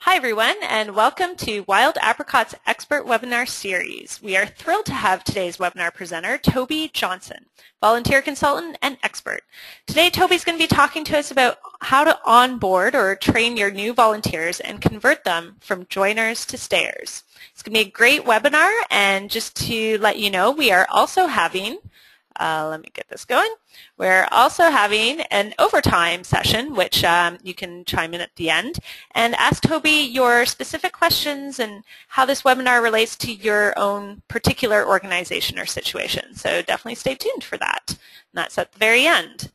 Hi everyone, and welcome to Wild Apricot's Expert Webinar Series. We are thrilled to have today's webinar presenter, Tobi Johnson, volunteer consultant and expert. Today, Tobi's going to be talking to us about how to onboard or train your new volunteers and convert them from joiners to stayers. It's going to be a great webinar, and just to let you know, we are also having let me get this going. We're also having an overtime session, which you can chime in at the end, and ask Tobi your specific questions and how this webinar relates to your own particular organization or situation. So definitely stay tuned for that. And that's at the very end.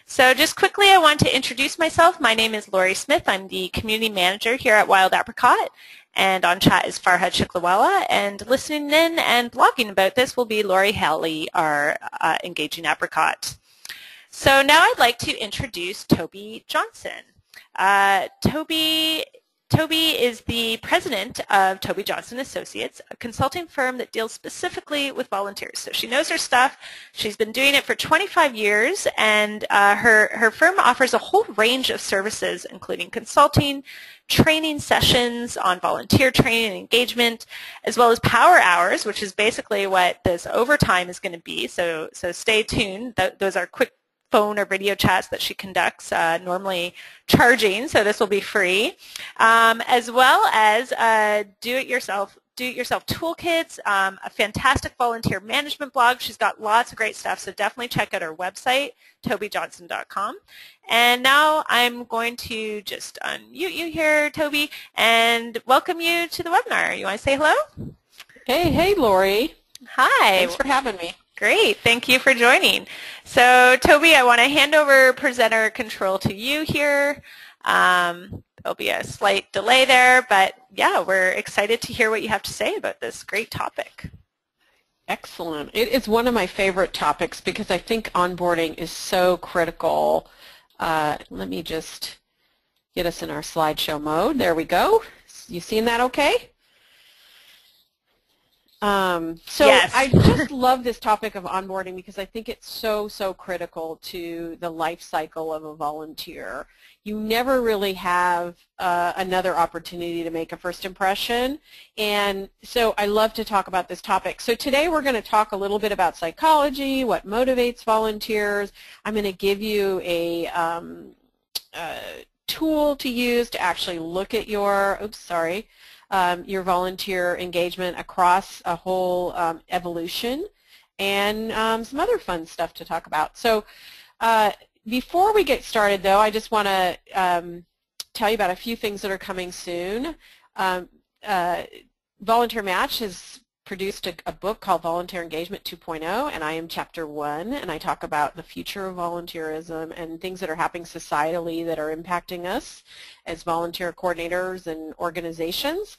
So just quickly, I want to introduce myself. My name is Lori Smith. I'm the community manager here at Wild Apricot. And on chat is Farhad Shiklawala, and listening in and blogging about this will be Lori Halley, our engaging apricot. So now I'd like to introduce Tobi Johnson. Tobi is the president of Tobi Johnson Associates, a consulting firm that deals specifically with volunteers. So she knows her stuff. She's been doing it for 25 years, and her firm offers a whole range of services, including consulting, training sessions on volunteer training and engagement, as well as power hours, which is basically what this overtime is going to be. So stay tuned. Those are quick phone or video chats that she conducts, normally charging, so this will be free, as well as do-it-yourself toolkits, a fantastic volunteer management blog. She's got lots of great stuff, so definitely check out her website, tobijohnson.com. And now I'm going to just unmute you here, Tobi, and welcome you to the webinar. You want to say hello? Hey, Lori. Hi. Thanks for having me. Great. Thank you for joining. So, Tobi, I want to hand over presenter control to you here. There'll be a slight delay there, but yeah, we're excited to hear what you have to say about this great topic. Excellent. It is one of my favorite topics because I think onboarding is so critical. Let me just get us in our slideshow mode. There we go. You seeing that okay? Yes. I just love this topic of onboarding because I think it's so critical to the life cycle of a volunteer. You never really have another opportunity to make a first impression, and so I love to talk about this topic. So today we're going to talk a little bit about psychology, what motivates volunteers. I'm going to give you a tool to use to actually look at your, your volunteer engagement across a whole evolution, and some other fun stuff to talk about. So before we get started, though, I just want to tell you about a few things that are coming soon. Volunteer Match has produced a book called Volunteer Engagement 2.0, and I am Chapter 1, and I talk about the future of volunteerism and things that are happening societally that are impacting us as volunteer coordinators and organizations.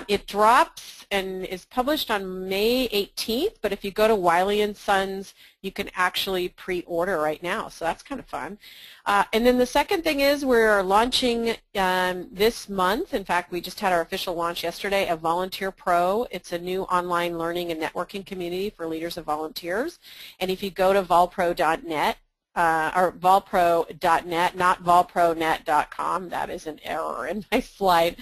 It drops and is published on May 18th, but if you go to Wiley & Sons, you can actually pre-order right now, so that's kind of fun. And then the second thing is we're launching this month. In fact, we just had our official launch yesterday of Volunteer Pro. It's a new online learning and networking community for leaders and volunteers. And if you go to volpro.net, or volpro.net, not volpronet.com, that is an error in my slide,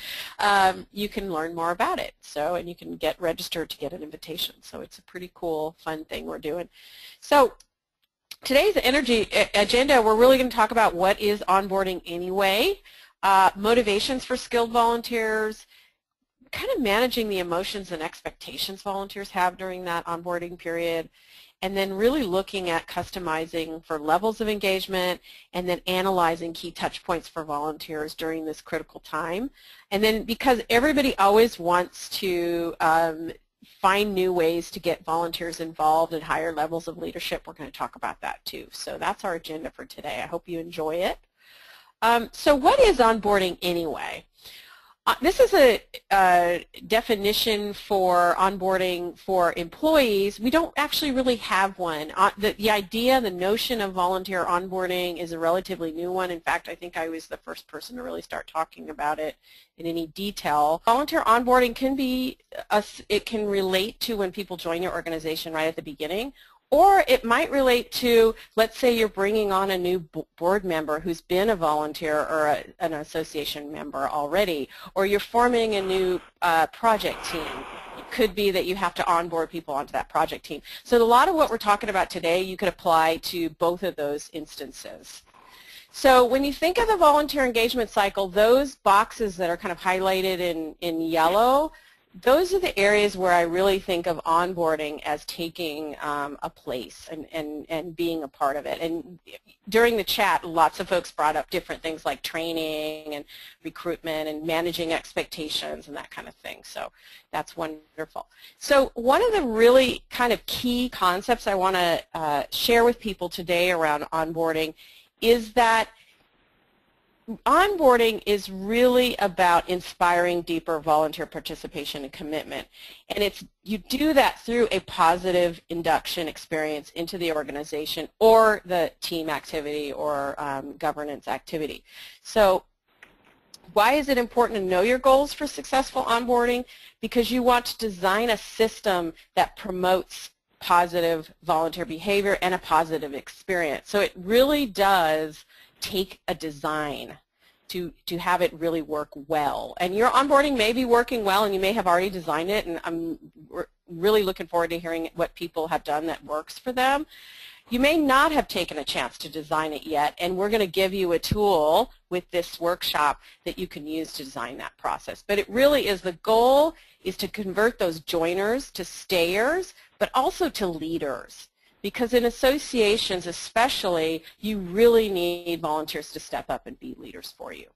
you can learn more about it. So, and you can get registered to get an invitation. So it's a pretty cool, fun thing we're doing. So today's energy agenda, we're really going to talk about what is onboarding anyway, motivations for skilled volunteers, kind of managing the emotions and expectations volunteers have during that onboarding period, and then really looking at customizing for levels of engagement, and then analyzing key touch points for volunteers during this critical time. And then because everybody always wants to find new ways to get volunteers involved at higher levels of leadership, we're going to talk about that too. So that's our agenda for today. I hope you enjoy it. So what is onboarding anyway? This is a definition for onboarding for employees. We don't actually really have one. The idea, the notion of volunteer onboarding is a relatively new one. In fact, I think I was the first person to really start talking about it in any detail. Volunteer onboarding can be, it can relate to when people join your organization right at the beginning, Or it might relate to, let's say you're bringing on a new board member who's been a volunteer or an association member already, or you're forming a new project team. It could be that you have to onboard people onto that project team. So a lot of what we're talking about today, you could apply to both of those instances. So when you think of the volunteer engagement cycle, those boxes that are kind of highlighted in yellow, those are the areas where I really think of onboarding as taking a place and being a part of it. And during the chat, lots of folks brought up different things like training and recruitment and managing expectations and that kind of thing. So that's wonderful. So one of the really kind of key concepts I want to share with people today around onboarding is that onboarding is really about inspiring deeper volunteer participation and commitment. And you do that through a positive induction experience into the organization or the team activity or governance activity. So why is it important to know your goals for successful onboarding? Because you want to design a system that promotes positive volunteer behavior and a positive experience. So it really does take a design to have it really work well. And your onboarding may be working well and you may have already designed it, and I'm really looking forward to hearing what people have done that works for them. You may not have taken a chance to design it yet, and we're going to give you a tool with this workshop that you can use to design that process. But it really is, the goal is to convert those joiners to stayers, but also to leaders. Because in associations especially, you really need volunteers to step up and be leaders for you.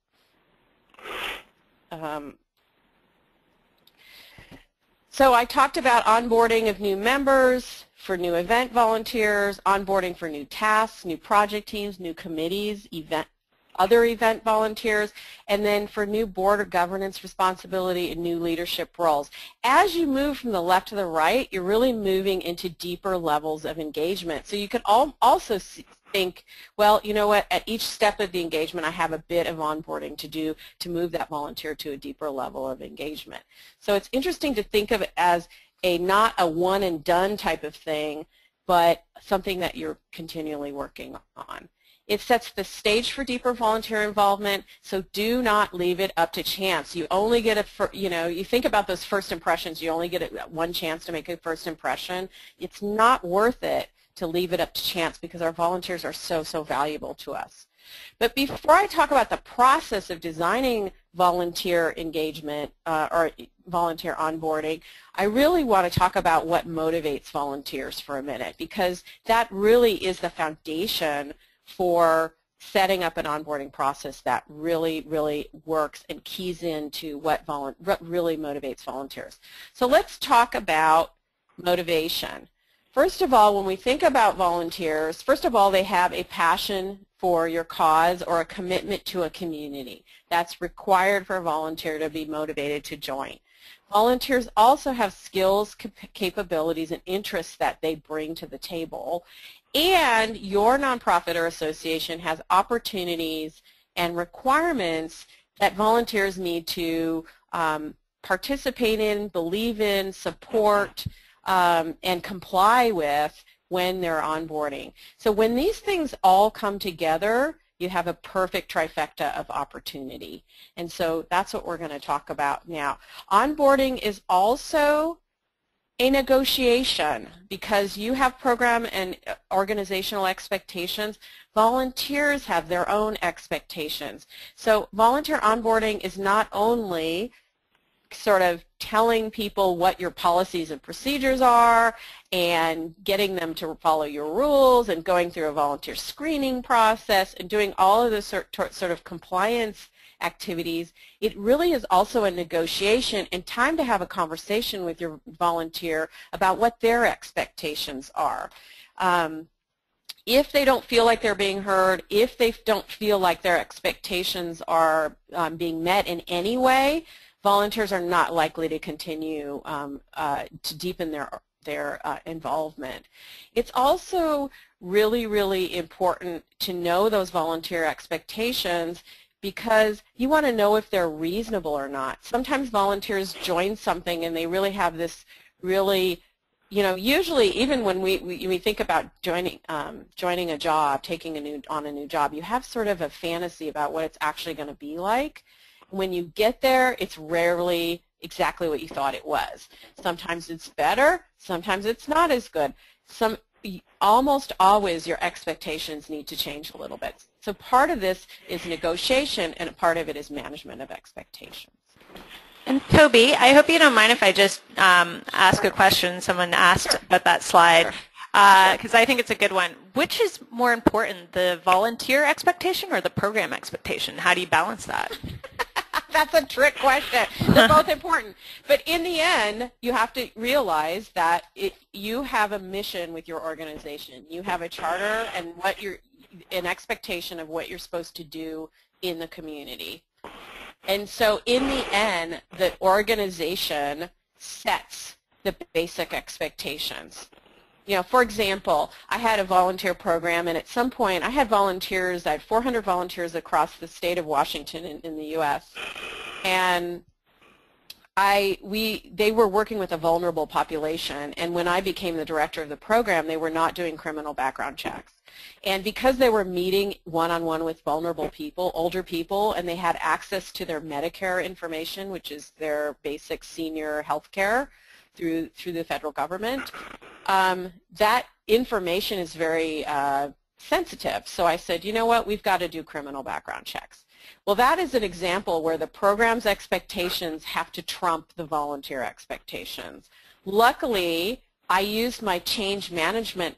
So I talked about onboarding of new members, for new event volunteers, onboarding for new tasks, new project teams, new committees, other event volunteers, and then for new board or governance responsibility and new leadership roles. As you move from the left to the right, you're really moving into deeper levels of engagement. So you could also think, well, you know what, at each step of the engagement I have a bit of onboarding to do to move that volunteer to a deeper level of engagement. So it's interesting to think of it as not a one and done type of thing, but something that you're continually working on. It sets the stage for deeper volunteer involvement, so do not leave it up to chance. You only get you think about those first impressions, you only get one chance to make a first impression. It's not worth it to leave it up to chance because our volunteers are so valuable to us. But before I talk about the process of designing volunteer engagement or volunteer onboarding, I really want to talk about what motivates volunteers for a minute, because that really is the foundation for setting up an onboarding process that really works and keys into what really motivates volunteers. So let's talk about motivation. First of all, when we think about volunteers, first of all, they have a passion for your cause or a commitment to a community. That's required for a volunteer to be motivated to join. Volunteers also have skills, capabilities, and interests that they bring to the table. And your nonprofit or association has opportunities and requirements that volunteers need to participate in, believe in, support, and comply with when they're onboarding. So when these things all come together, you have a perfect trifecta of opportunity. And so that's what we're going to talk about now. Onboarding is also a negotiation because you have program and organizational expectations. Volunteers have their own expectations. So volunteer onboarding is not only sort of telling people what your policies and procedures are and getting them to follow your rules and going through a volunteer screening process and doing all of those sort of compliance activities. It really is also a negotiation and time to have a conversation with your volunteer about what their expectations are. If they don't feel like they're being heard, if they don't feel like their expectations are being met in any way, volunteers are not likely to continue to deepen their involvement. It's also really important to know those volunteer expectations because you want to know if they're reasonable or not. Sometimes volunteers join something and they really have this really usually even when we think about joining a job, taking on a new job, you have sort of a fantasy about what it's actually going to be like. When you get there, it's rarely exactly what you thought it was. Sometimes it's better, sometimes it's not as good. Almost always your expectations need to change a little bit. So part of this is negotiation, and a part of it is management of expectations. And Tobi, I hope you don't mind if I just ask a question someone asked about that slide, because I think it's a good one. Which is more important, the volunteer expectation or the program expectation? How do you balance that? That's a trick question. They're both important. But in the end, you have to realize that you have a mission with your organization. You have a charter and an expectation of what you're supposed to do in the community. And so in the end, the organization sets the basic expectations. For example, I had a volunteer program, and at some point I had volunteers. I had 400 volunteers across the state of Washington in the U.S. And they were working with a vulnerable population, and when I became the director of the program, they were not doing criminal background checks. And because they were meeting one-on-one with vulnerable people, older people, and they had access to their Medicare information, which is their basic senior health care through the federal government, that information is very sensitive. So I said, you know what, we've got to do criminal background checks. Well, that is an example where the program's expectations have to trump the volunteer expectations. Luckily, I used my change management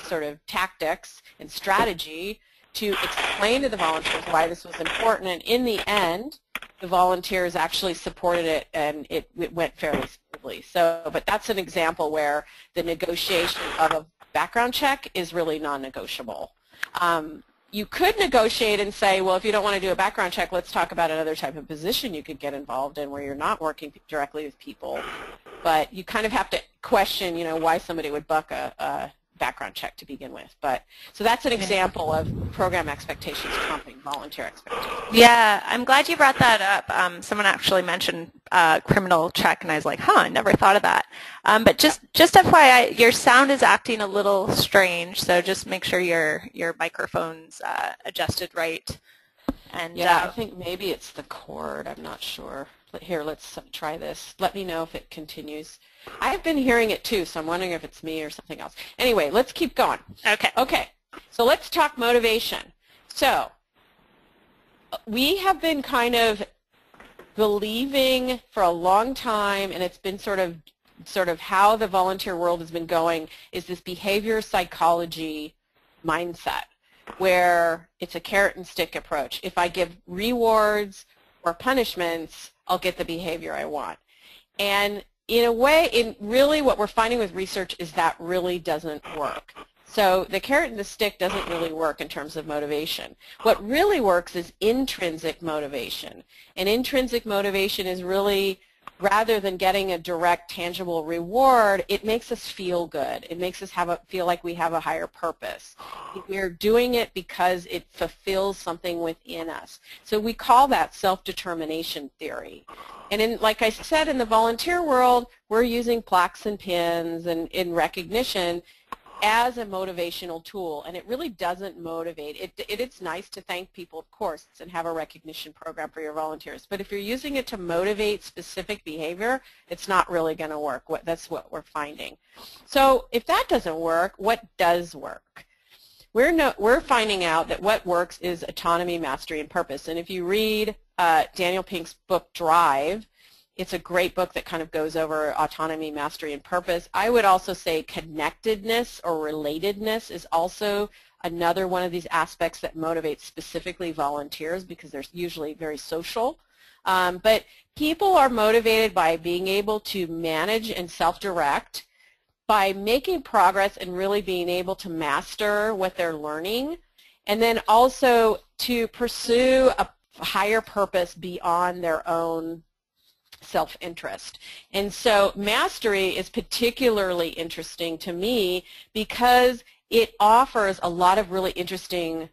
sort of tactics and strategy to explain to the volunteers why this was important, and in the end, the volunteers actually supported it, and it went fairly smoothly. But that's an example where the negotiation of a background check is really non-negotiable. You could negotiate and say, well, if you don't want to do a background check, let's talk about another type of position you could get involved in where you're not working directly with people. But you kind of have to question, why somebody would buck a background check to begin with. So that's an example of program expectations trumping volunteer expectations. Yeah, I'm glad you brought that up. Someone actually mentioned criminal check, and I was like, I never thought of that. But just FYI, your sound is acting a little strange, so just make sure your microphone's adjusted right. And yeah, I think maybe it's the cord. I'm not sure. Here, let's try this. Let me know if it continues. I've been hearing it too, so I'm wondering if it's me or something else. Anyway, let's keep going. Okay, so let's talk motivation. So we have been kind of believing for a long time, and it's been sort of how the volunteer world has been going, is this behavior psychology mindset where it's a carrot and stick approach. If I give rewards or punishments, I'll get the behavior I want. And in a way, really what we're finding with research is that really doesn't work. So the carrot and the stick doesn't really work in terms of motivation. What really works is intrinsic motivation. And intrinsic motivation is really, rather than getting a direct, tangible reward, it makes us feel good. It makes us feel like we have a higher purpose. We're doing it because it fulfills something within us. So we call that self-determination theory. And like I said, in the volunteer world, we're using plaques and pins and in recognition as a motivational tool, and it really doesn't motivate. It's nice to thank people, of course, and have a recognition program for your volunteers, but if you're using it to motivate specific behavior, it's not really going to work. That's what we're finding. So if that doesn't work, what does work? We're finding out that what works is autonomy, mastery, and purpose. And if you read Daniel Pink's book, Drive, it's a great book that kind of goes over autonomy, mastery, and purpose. I would also say connectedness or relatedness is also another one of these aspects that motivates specifically volunteers because they're usually very social. But people are motivated by being able to manage and self-direct, by making progress and really being able to master what they're learning, and then also to pursue a higher purpose beyond their own self-interest. And so mastery is particularly interesting to me because it offers a lot of really interesting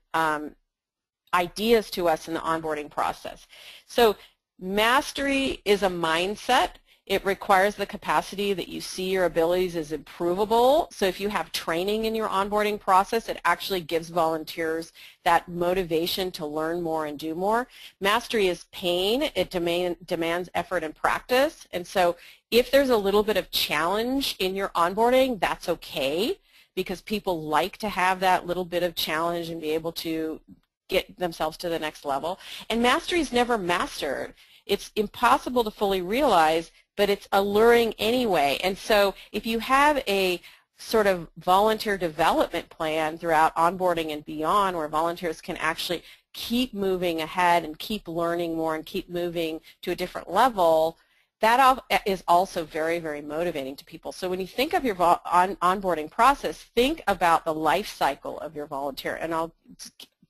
ideas to us in the onboarding process. So mastery is a mindset. It requires the capacity that you see your abilities as improvable. So if you have training in your onboarding process, it actually gives volunteers that motivation to learn more and do more. Mastery is pain. It demands effort and practice. And so if there's a little bit of challenge in your onboarding, that's okay, because people like to have that little bit of challenge and be able to get themselves to the next level. And mastery is never mastered. It's impossible to fully realize, but it's alluring anyway. And so if you have a sort of volunteer development plan throughout onboarding and beyond, where volunteers can actually keep moving ahead and keep learning more and keep moving to a different level, that is also very, very motivating to people. So when you think of your onboarding process, think about the life cycle of your volunteer. And I'll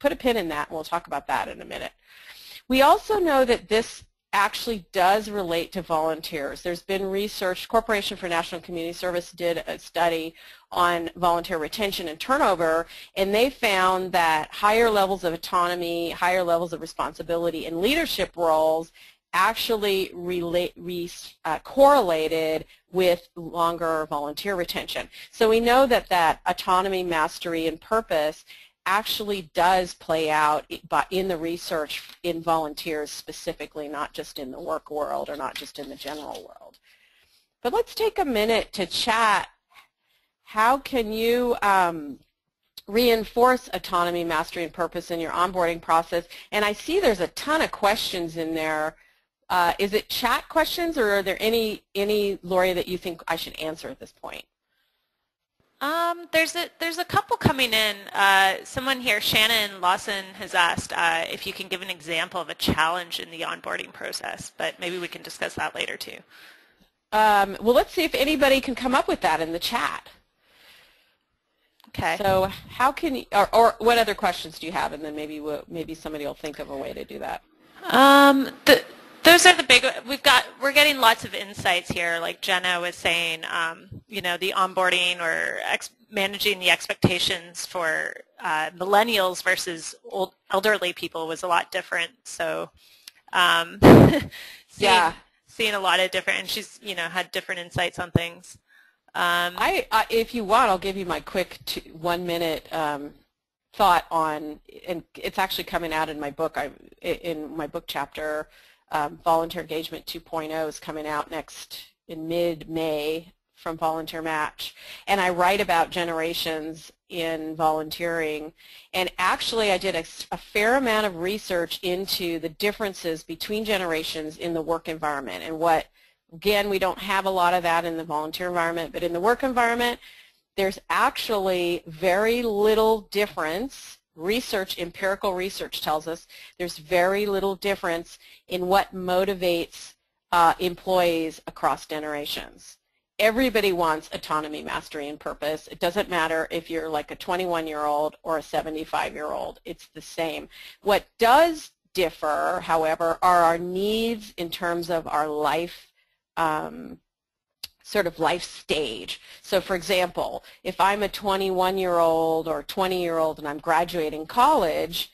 put a pin in that, and we'll talk about that in a minute. We also know that this actually does relate to volunteers. There's been research. Corporation for National Community Service did a study on volunteer retention and turnover, and they found that higher levels of autonomy, higher levels of responsibility in leadership roles actually correlated with longer volunteer retention. So we know that that autonomy, mastery, and purpose actually does play out in the research in volunteers specifically, not just in the work world or not just in the general world. But let's take a minute to chat. How can you reinforce autonomy, mastery, and purpose in your onboarding process? And I see there's a ton of questions in there. Is it chat questions, or are there any, Lori, that you think I should answer at this point? There's a couple coming in. Someone here, Shannon Lawson, has asked if you can give an example of a challenge in the onboarding process, but maybe we can discuss that later too. Well, let's see if anybody can come up with that in the chat. Okay. So how can you, or what other questions do you have, and then maybe somebody will think of a way to do that. Those are the big. We're getting lots of insights here. Like Jenna was saying, you know, the onboarding or managing the expectations for millennials versus elderly people was a lot different. So, seeing a lot of different, and she's, you know, had different insights on things. If you want, I'll give you my quick 1 minute thought on, and it's actually coming out in my book. In my book chapter. Volunteer Engagement 2.0 is coming out in mid-May from Volunteer Match, and I write about generations in volunteering. And actually I did a fair amount of research into the differences between generations in the work environment, and again, we don't have a lot of that in the volunteer environment, but in the work environment there's actually very little difference. Empirical research tells us there's very little difference in what motivates employees across generations. Everybody wants autonomy, mastery, and purpose. It doesn't matter if you're like a 21-year-old or a 75-year-old. It's the same. What does differ, however, are our needs in terms of our life sort of life stage. So for example, if I'm a 21-year-old or 20-year-old and I'm graduating college,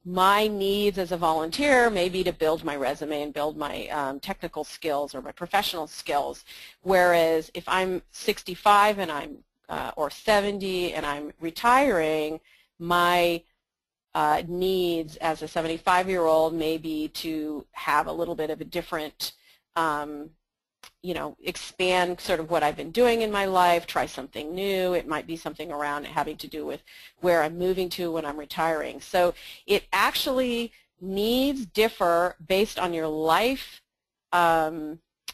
my needs as a volunteer may be to build my resume and build my technical skills or my professional skills. Whereas if I'm 65 and I'm or 70 and I'm retiring, my needs as a 75-year-old may be to have a little bit of a different you know, expand sort of what I've been doing in my life, try something new. It might be something around having to do with where I'm moving to when I'm retiring. So it actually needs differ based on your life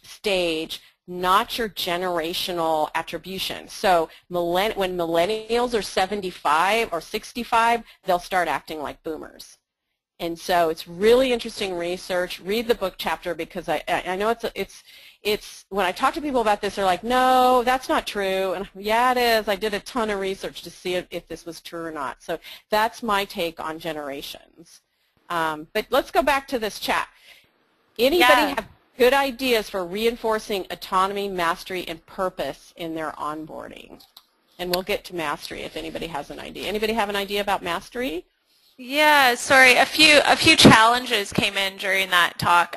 stage, not your generational attribution. So when millennials are 75 or 65, they'll start acting like boomers. And so it's really interesting research. Read the book chapter, because I know it's when I talk to people about this, they're like, no, that's not true. And yeah, it is. I did a ton of research to see if this was true or not. So that's my take on generations. But let's go back to this chat. Anybody have good ideas for reinforcing autonomy, mastery, and purpose in their onboarding? And we'll get to mastery if anybody has an idea. Anybody have an idea about mastery? Yeah, sorry. A few challenges came in during that talk.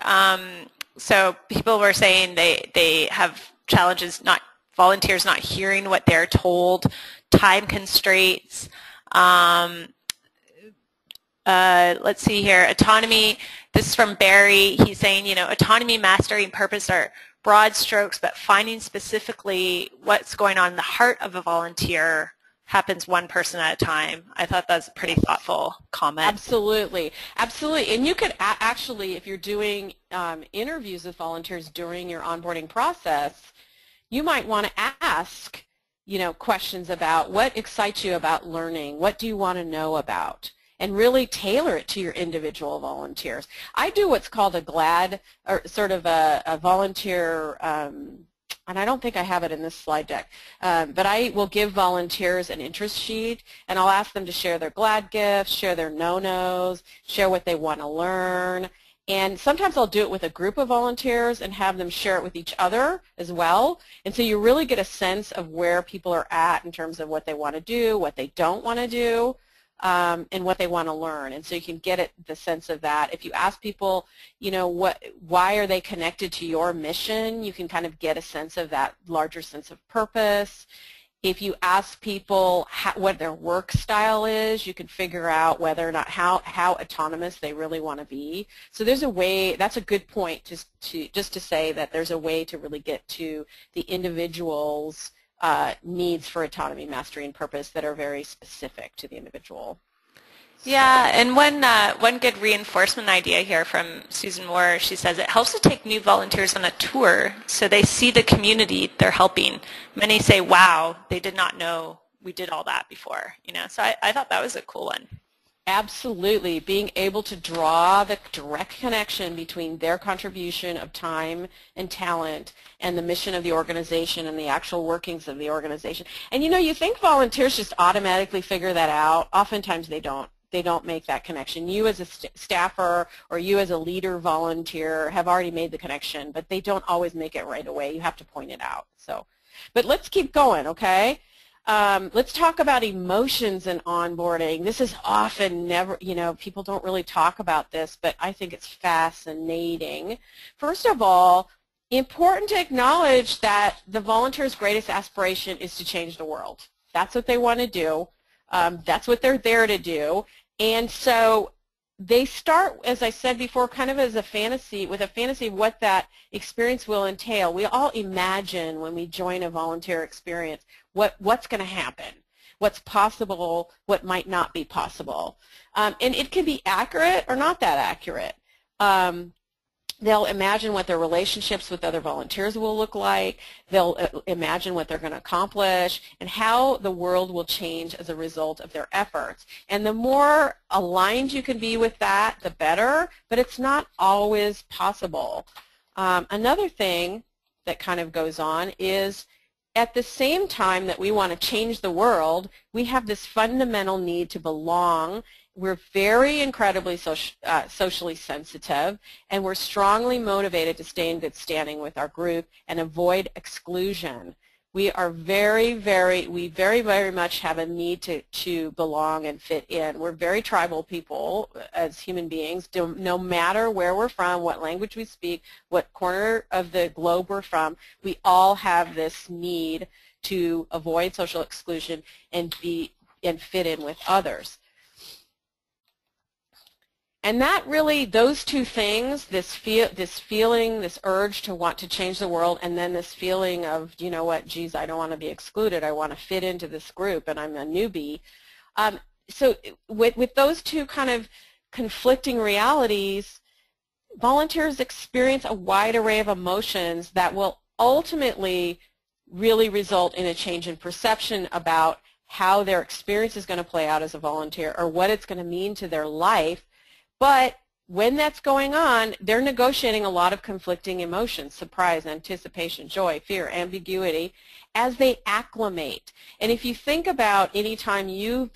So people were saying they have challenges, not volunteers not hearing what they're told, time constraints. Let's see here, autonomy. This is from Barry. He's saying, autonomy, mastery, and purpose are broad strokes, but finding specifically what's going on in the heart of a volunteer happens one person at a time. I thought that was a pretty thoughtful comment. Absolutely. Absolutely. And you could actually, if you're doing interviews with volunteers during your onboarding process, you might want to ask, questions about what excites you about learning, what do you want to know about, and really tailor it to your individual volunteers. I do what's called a GLAD, or sort of a volunteer, and I don't think I have it in this slide deck, but I will give volunteers an interest sheet, and I'll ask them to share their GLAD gifts, share their no-nos, share what they want to learn. And sometimes I'll do it with a group of volunteers and have them share it with each other as well. And so you really get a sense of where people are at in terms of what they want to do, what they don't want to do, and what they want to learn. And so you can get the sense of that. If you ask people, why are they connected to your mission, you can kind of get a sense of that larger sense of purpose. If you ask people what their work style is, you can figure out whether or not how autonomous they really want to be. So there's a way. That's a good point just to say that there's a way to really get to the individual's needs for autonomy, mastery, and purpose that are very specific to the individual. Yeah, and one good reinforcement idea here from Susan Moore, she says it helps to take new volunteers on a tour so they see the community they're helping. Many say, wow, they did not know we did all that before. So I thought that was a cool one. Absolutely. Being able to draw the direct connection between their contribution of time and talent and the mission of the organization and the actual workings of the organization. And you think volunteers just automatically figure that out. Oftentimes they don't. They don't make that connection. You as a staffer or you as a leader volunteer have already made the connection, but they don't always make it right away. You have to point it out. But let's keep going, okay? Let's talk about emotions and onboarding. This is often never, people don't really talk about this, but I think it's fascinating. First of all, important to acknowledge that the volunteer's greatest aspiration is to change the world. That's what they want to do. That's what they're there to do. And so they start, as I said before, kind of as a fantasy, with a fantasy of what that experience will entail. We all imagine when we join a volunteer experience what's going to happen, what's possible, what might not be possible. And it can be accurate or not that accurate. They'll imagine what their relationships with other volunteers will look like. They'll imagine what they're going to accomplish and how the world will change as a result of their efforts. And the more aligned you can be with that, the better, but it's not always possible. Another thing that kind of goes on is at the same time that we want to change the world, we have this fundamental need to belong. We're very incredibly socially sensitive, and we're strongly motivated to stay in good standing with our group and avoid exclusion. We are very, very much have a need to belong and fit in. We're very tribal people as human beings. No matter where we're from, what language we speak, what corner of the globe we're from, we all have this need to avoid social exclusion and fit in with others. And that really, those two things, this feeling, this urge to want to change the world, and then this feeling of, you know what, geez, I don't want to be excluded. I want to fit into this group, and I'm a newbie. So with those two kind of conflicting realities, volunteers experience a wide array of emotions that will ultimately really result in a change in perception about how their experience is going to play out as a volunteer or what it's going to mean to their life. But when that's going on, they're negotiating a lot of conflicting emotions: surprise, anticipation, joy, fear, ambiguity, as they acclimate. And if you think about any time you've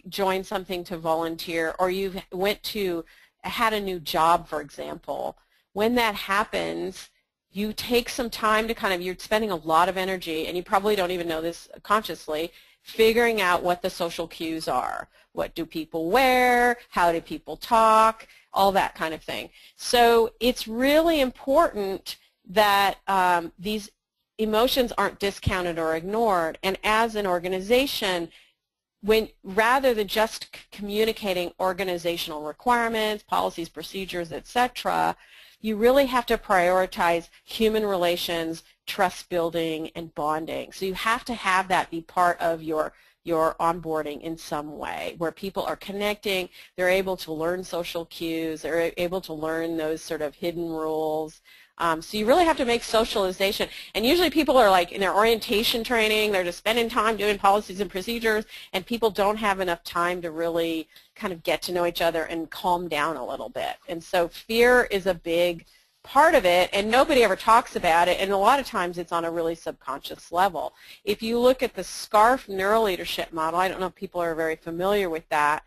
joined something to volunteer, or you've had a new job, for example, when that happens, you take some time to you're spending a lot of energy, and you probably don't even know this consciously, figuring out what the social cues are. What do people wear? How do people talk? All that kind of thing. So it's really important that these emotions aren't discounted or ignored, and as an organization, rather than just communicating organizational requirements, policies, procedures, etc., you really have to prioritize human relations, trust building, and bonding. So you have to have that be part of your onboarding in some way, where people are connecting, they're able to learn social cues, they're able to learn those sort of hidden rules. So you really have to make socialization. And usually people are like in their orientation training, they're just spending time doing policies and procedures, and people don't have enough time to really kind of get to know each other and calm down a little bit. And so fear is a big part of it, and nobody ever talks about it, and a lot of times it's on a really subconscious level. If you look at the SCARF Neuroleadership model, I don't know if people are very familiar with that,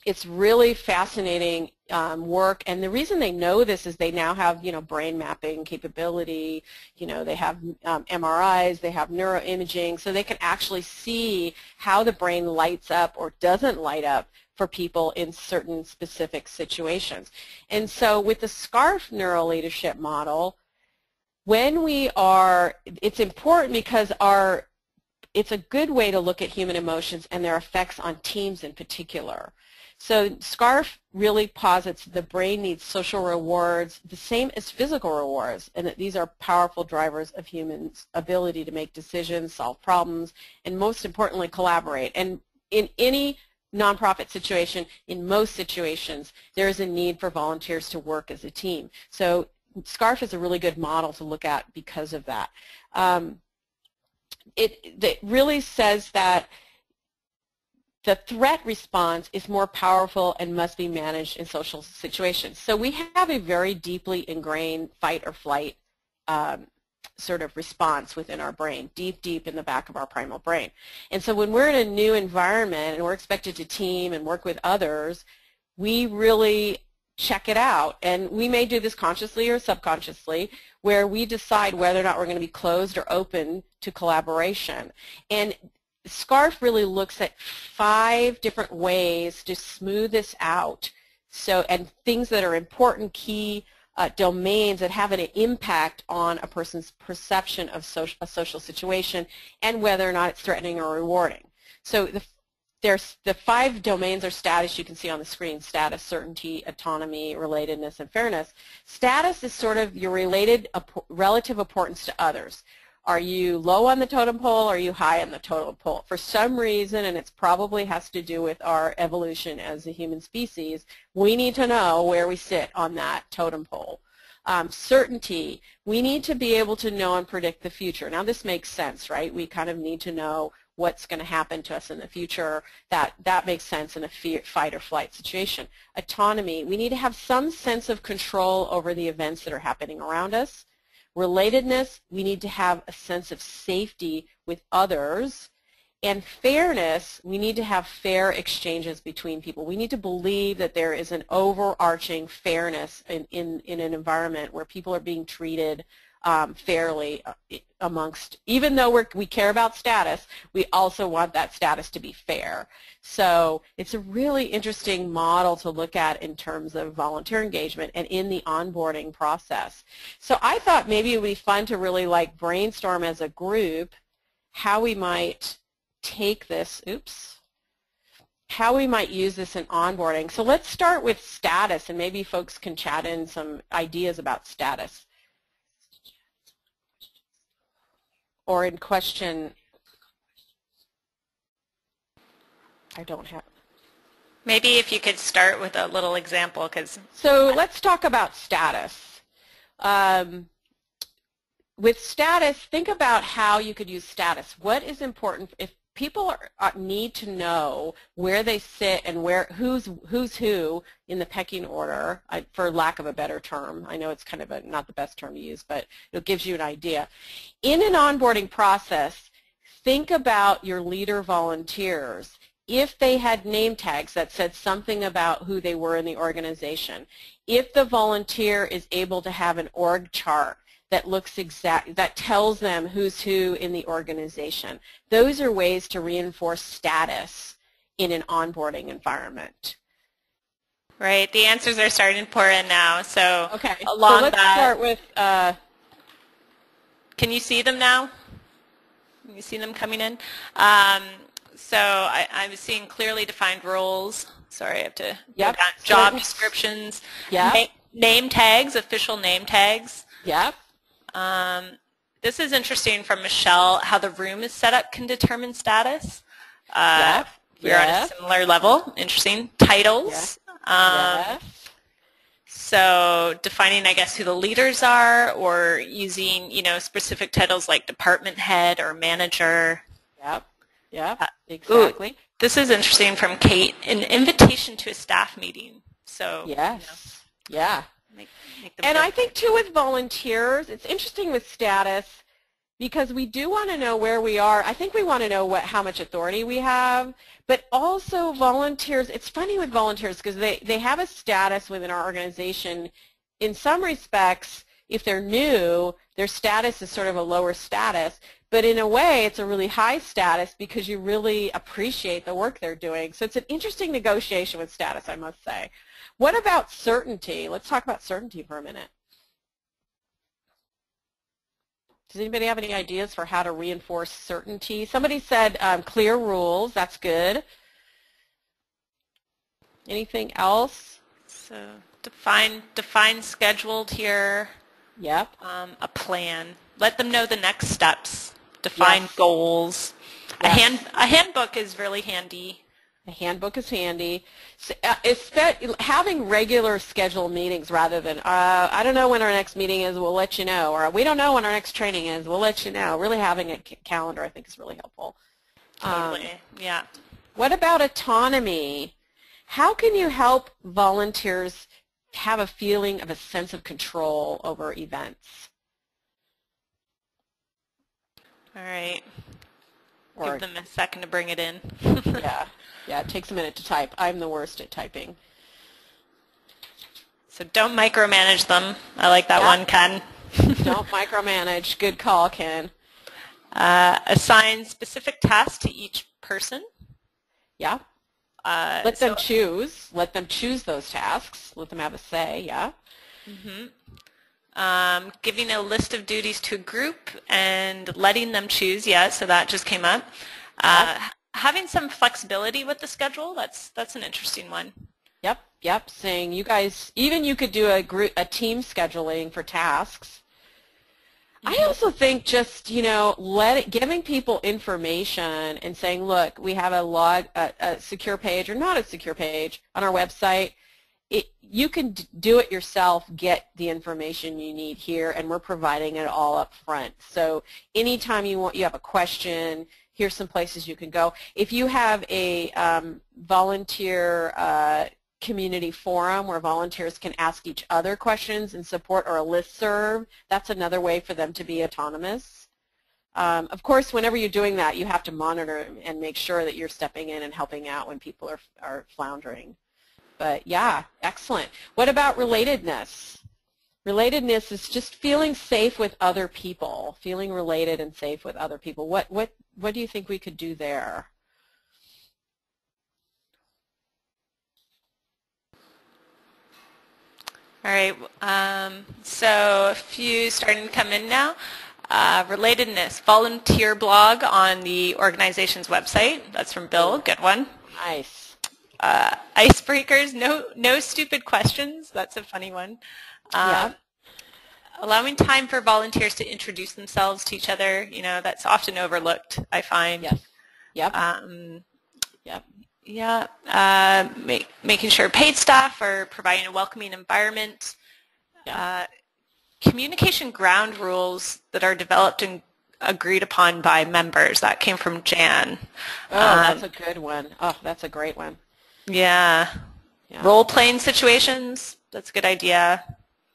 it's really fascinating work, and the reason they know this is they now have, brain mapping capability, they have MRIs, they have neuroimaging, so they can actually see how the brain lights up or doesn't light up for people in certain specific situations. And so with the SCARF Neuroleadership model, it's important because it's a good way to look at human emotions and their effects on teams in particular. So SCARF really posits the brain needs social rewards the same as physical rewards, and that these are powerful drivers of humans' ability to make decisions, solve problems, and most importantly, collaborate. And in any nonprofit situation, in most situations, there is a need for volunteers to work as a team. So SCARF is a really good model to look at because of that. It really says that the threat response is more powerful and must be managed in social situations. So we have a very deeply ingrained fight or flight sort of response within our brain, deep in the back of our primal brain. And so when we're in a new environment and we're expected to team and work with others, we really check it out. And we may do this consciously or subconsciously, where we decide whether or not we're going to be closed or open to collaboration. And SCARF really looks at 5 different ways to smooth this out, and things that are important key domains that have an impact on a person's perception of a social situation and whether or not it's threatening or rewarding. So the 5 domains are status, you can see on the screen: status, certainty, autonomy, relatedness, and fairness. Status is sort of your relative importance to others. Are you low on the totem pole or are you high on the totem pole? For some reason, and it probably has to do with our evolution as a human species, we need to know where we sit on that totem pole. Certainty, we need to be able to know and predict the future. Now this makes sense, right? We kind of need to know what's going to happen to us in the future. That makes sense in a fight or flight situation. Autonomy, we need to have some sense of control over the events that are happening around us. Relatedness, we need to have a sense of safety with others. And fairness, we need to have fair exchanges between people. We need to believe that there is an overarching fairness in an environment where people are being treated fairly amongst, even though we care about status, we also want that status to be fair. So it's a really interesting model to look at in terms of volunteer engagement and in the onboarding process. So I thought maybe it would be fun to really brainstorm as a group how we might take this, how we might use this in onboarding. So let's start with status, and maybe folks can chat in some ideas about status. Or in question, I don't have. Maybe if you could start with a little example, because. So let's talk about status. With status, think about how you could use status. What is important if people need to know where they sit and who's who in the pecking order, for lack of a better term. I know it's kind of not the best term to use, but it gives you an idea. In an onboarding process, think about your leader volunteers. If they had name tags that said something about who they were in the organization, if the volunteer is able to have an org chart that tells them who's who in the organization. Those are ways to reinforce status in an onboarding environment. Right. The answers are starting to pour in now. So okay. Along so let's that, start with. Can you see them now? Can you see them coming in? So I was seeing clearly defined roles. Sorry, I have to go down. Job descriptions. Yep. Name tags, official name tags. Yep. This is interesting from Michelle. How the room is set up can determine status. Yep. We're on a similar level. Interesting. Titles. Yep. So defining, I guess, who the leaders are, or using, specific titles like department head or manager. Yep. Yep. Exactly. Ooh, this is interesting from Kate. An invitation to a staff meeting. So yes. Yeah. Make and I think too with volunteers, it's interesting with status because we do want to know where we are. I think we want to know how much authority we have, but also volunteers. It's funny with volunteers because they have a status within our organization. In some respects, if they're new, their status is sort of a lower status, but in a way it's a really high status because you really appreciate the work they're doing. So it's an interesting negotiation with status, I must say. What about certainty? Let's talk about certainty for a minute. Does anybody have any ideas for how to reinforce certainty? Somebody said clear rules. That's good. Anything else? So define scheduled here. Yep. A plan. Let them know the next steps. Define goals. Yes. A handbook is really handy. A handbook is handy. So, having regular scheduled meetings rather than, I don't know when our next meeting is, we'll let you know, or we don't know when our next training is, we'll let you know. Really having a calendar, I think, is really helpful. Totally, yeah. What about autonomy? How can you help volunteers have a feeling of a sense of control over events? All right. Give them a second to bring it in. Yeah, it takes a minute to type. I'm the worst at typing. So don't micromanage them. I like that one, Ken. Don't micromanage. Good call, Ken. Assign specific tasks to each person. Yeah. Let them choose. Let them choose those tasks. Let them have a say, yeah. Mm-hmm. Giving a list of duties to a group and letting them choose, so that just came up. Having some flexibility with the schedule, that's an interesting one. Yep. Saying you guys, even you could do a team scheduling for tasks. I also think just, giving people information and saying, look, we have a secure page or not a secure page on our website. You can do it yourself, get the information you need here, and we're providing it all up front. So anytime you have a question, here's some places you can go. If you have a volunteer community forum where volunteers can ask each other questions and support, or a listserv, that's another way for them to be autonomous. Of course, whenever you're doing that, you have to monitor and make sure that you're stepping in and helping out when people are floundering. But yeah, excellent. What about relatedness? Relatedness is just feeling safe with other people, feeling related and safe with other people. What do you think we could do there? All right, so a few starting to come in now. Relatedness, volunteer blog on the organization's website. That's from Bill, good one. Nice. Icebreakers, no stupid questions. That's a funny one. Allowing time for volunteers to introduce themselves to each other. That's often overlooked, I find. Yes. Yep. Yep. Yeah. Making sure paid staff are providing a welcoming environment. Yeah. Communication ground rules that are developed and agreed upon by members. That came from Jan. Oh, that's a good one. Oh, that's a great one. Yeah. Role-playing situations, that's a good idea.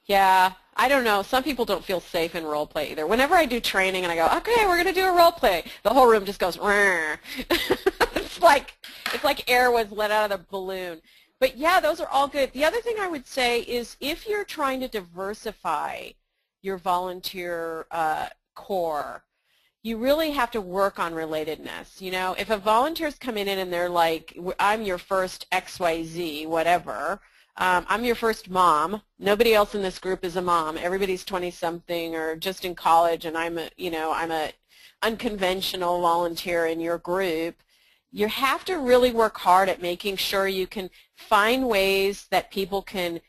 Yeah, I don't know. Some people don't feel safe in role play either. Whenever I do training and I go, okay, we're going to do a role play, the whole room just goes, it's like air was let out of the balloon. But yeah, those are all good. The other thing I would say is if you're trying to diversify your volunteer core, you really have to work on relatedness. You know, if a volunteer's coming in and they're like, I'm your first XYZ, whatever, I'm your first mom, nobody else in this group is a mom, everybody's 20-something or just in college, and I'm a unconventional volunteer in your group, you have to really work hard at making sure you can find ways that people can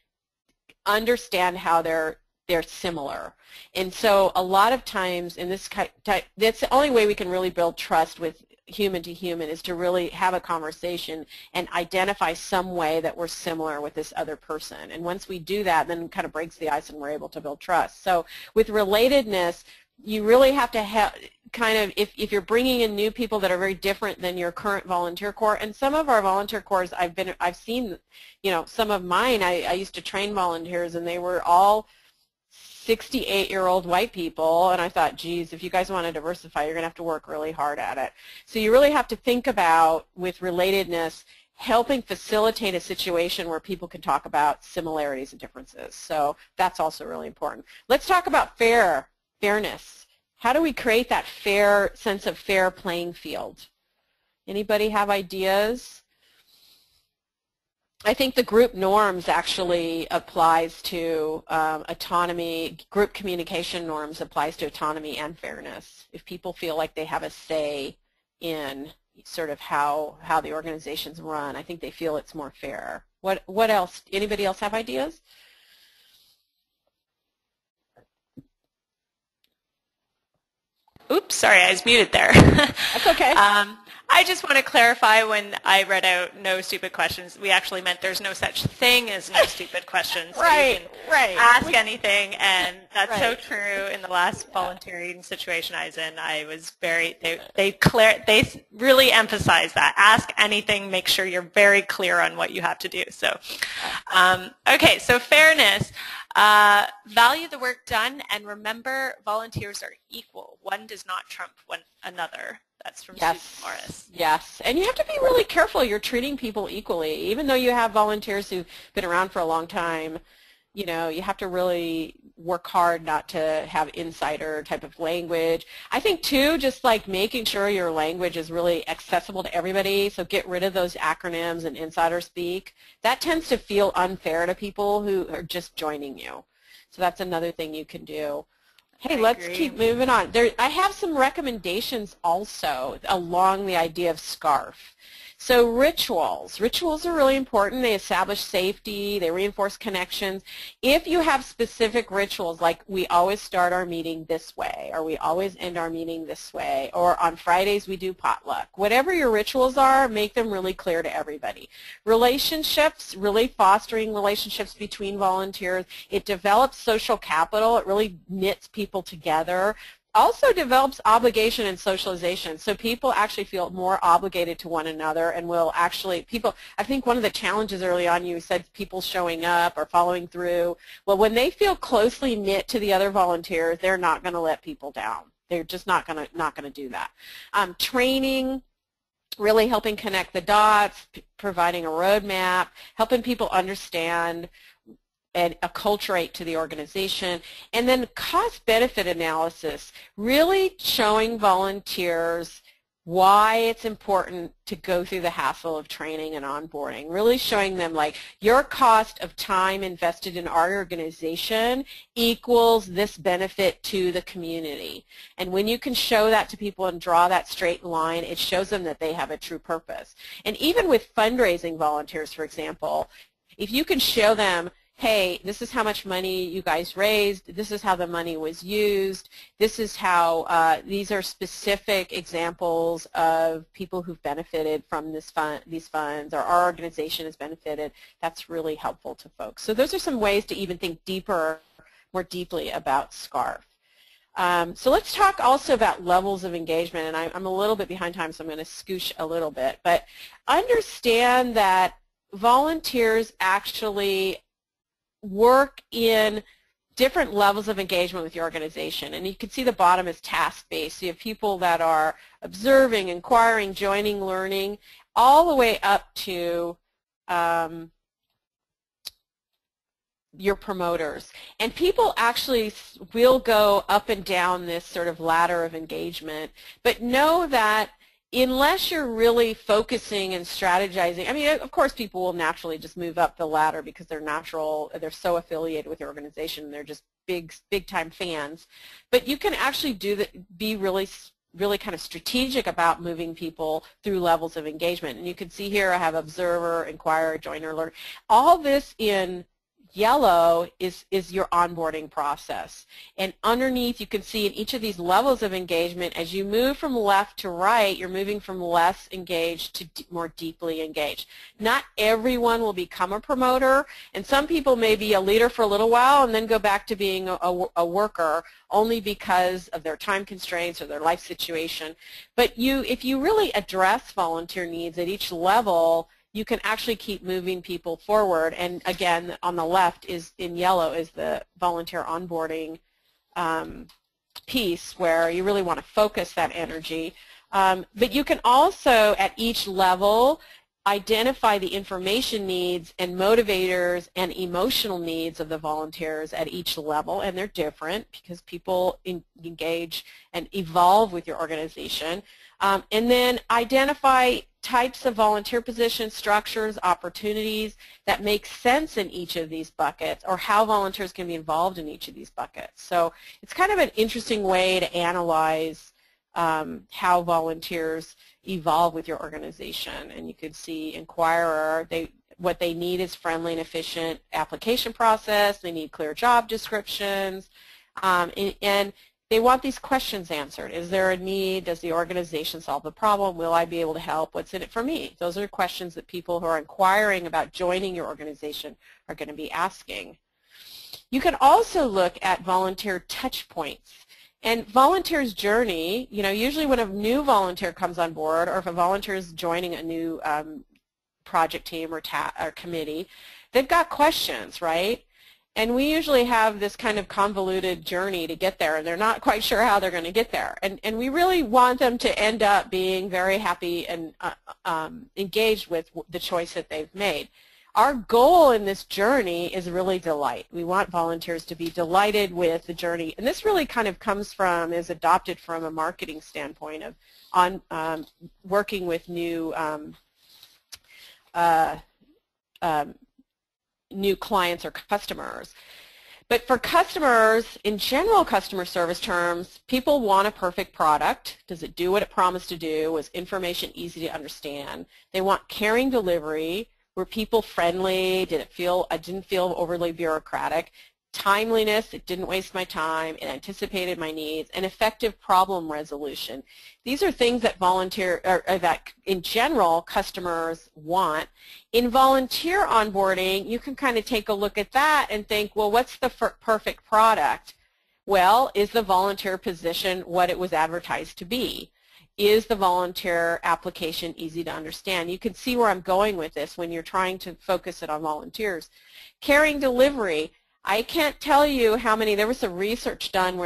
understand how they're similar. And so a lot of times in this type, that's the only way we can really build trust with human to human, is to really have a conversation and identify some way that we're similar with this other person. And once we do that, then it kind of breaks the ice and we're able to build trust. So with relatedness, you really have to have kind of, if you're bringing in new people that are very different than your current volunteer corps, and some of our volunteer corps, I've seen, you know, some of mine, I used to train volunteers and they were all 68-year-old white people, and I thought, geez, if you guys want to diversify, you're going to have to work really hard at it. So you really have to think about, with relatedness, helping facilitate a situation where people can talk about similarities and differences. So that's also really important. Let's talk about fairness. How do we create that fair sense of fair playing field? Anybody have ideas? I think the group norms actually applies to autonomy. Group communication norms applies to autonomy and fairness. If people feel like they have a say in sort of how the organizations run, I think they feel it's more fair. What else? Anybody else have ideas? Oops, sorry, I was muted there. That's okay. I just want to clarify, when I read out no stupid questions, we actually meant there's no such thing as no stupid questions. Right, you can ask anything, and that's so true. In the last volunteering situation I was in, I was very, they really emphasize that. Ask anything, make sure you're very clear on what you have to do. So, okay, so fairness. Value the work done, and remember, volunteers are equal. One does not trump one another. That's from Susan Morris. Yes, and you have to be really careful you're treating people equally. Even though you have volunteers who've been around for a long time, you know, you have to really work hard not to have insider type of language. I think, too, just like making sure your language is really accessible to everybody, so get rid of those acronyms and insider speak. That tends to feel unfair to people who are just joining you. So that's another thing you can do. Hey, let's keep moving on. I have some recommendations also along the idea of SCARF. So rituals. Rituals are really important. They establish safety. They reinforce connections. If you have specific rituals, like we always start our meeting this way, or we always end our meeting this way, or on Fridays we do potluck, whatever your rituals are, make them really clear to everybody. Relationships, really fostering relationships between volunteers. It develops social capital. It really knits people together. Also develops obligation and socialization, so people actually feel more obligated to one another and will actually, I think one of the challenges early on, you said people showing up or following through. Well, when they feel closely knit to the other volunteers, they're not going to let people down. They're just not going to do that. Training, really helping connect the dots, providing a roadmap, helping people understand and acculturate to the organization, and then cost-benefit analysis, really showing volunteers why it's important to go through the hassle of training and onboarding, really showing them like your cost of time invested in our organization equals this benefit to the community. And when you can show that to people and draw that straight line, it shows them that they have a true purpose. And even with fundraising volunteers, for example, if you can show them, hey, this is how much money you guys raised, this is how the money was used, this is how, these are specific examples of people who've benefited from these funds, or our organization has benefited, that's really helpful to folks. So those are some ways to even think more deeply about SCARF. So let's talk also about levels of engagement, and I'm a little bit behind time, so I'm going to scooch a little bit, but understand that volunteers actually work in different levels of engagement with your organization. And you can see the bottom is task-based. So you have people that are observing, inquiring, joining, learning, all the way up to your promoters. And people actually will go up and down this sort of ladder of engagement, but know that unless you're really focusing and strategizing, I mean, of course people will naturally just move up the ladder because they're so affiliated with your organization, they're just big time fans. But you can actually be really kind of strategic about moving people through levels of engagement. And you can see here I have observer, inquirer, joiner, learner. All this in yellow is your onboarding process. And underneath you can see in each of these levels of engagement, as you move from left to right, you're moving from less engaged to more deeply engaged. Not everyone will become a promoter, and some people may be a leader for a little while and then go back to being a worker only because of their time constraints or their life situation. But if you really address volunteer needs at each level, you can actually keep moving people forward. And again, on the left is in yellow is the volunteer onboarding piece where you really want to focus that energy. But you can also, at each level, identify the information needs and motivators and emotional needs of the volunteers at each level, and they're different because people engage and evolve with your organization. And then identify types of volunteer positions, structures, opportunities that make sense in each of these buckets, or how volunteers can be involved in each of these buckets. So it's kind of an interesting way to analyze how volunteers evolve with your organization. And you could see inquirer, what they need is friendly and efficient application process. They need clear job descriptions, and they want these questions answered. Is there a need? Does the organization solve the problem? Will I be able to help? What's in it for me? Those are questions that people who are inquiring about joining your organization are going to be asking. You can also look at volunteer touch points. And volunteer's journey, usually when a new volunteer comes on board, or if a volunteer is joining a new project team or committee, they've got questions, right? And we usually have this kind of convoluted journey to get there, and they're not quite sure how they're going to get there. And we really want them to end up being very happy and engaged with the choice that they've made. Our goal in this journey is really delight. We want volunteers to be delighted with the journey. And this really kind of is adopted from a marketing standpoint of working with new new clients or customers. But for customers, in general customer service terms, people want a perfect product. Does it do what it promised to do? Was information easy to understand? They want caring delivery. Were people friendly? Didn't feel overly bureaucratic? Timeliness, it didn't waste my time, it anticipated my needs, and effective problem resolution. These are things that that in general customers want. In volunteer onboarding, you can kind of take a look at that and think, well, what's the perfect product? Well, is the volunteer position what it was advertised to be? Is the volunteer application easy to understand? You can see where I'm going with this when you're trying to focus it on volunteers. Caring delivery. I can't tell you how many, there was some research done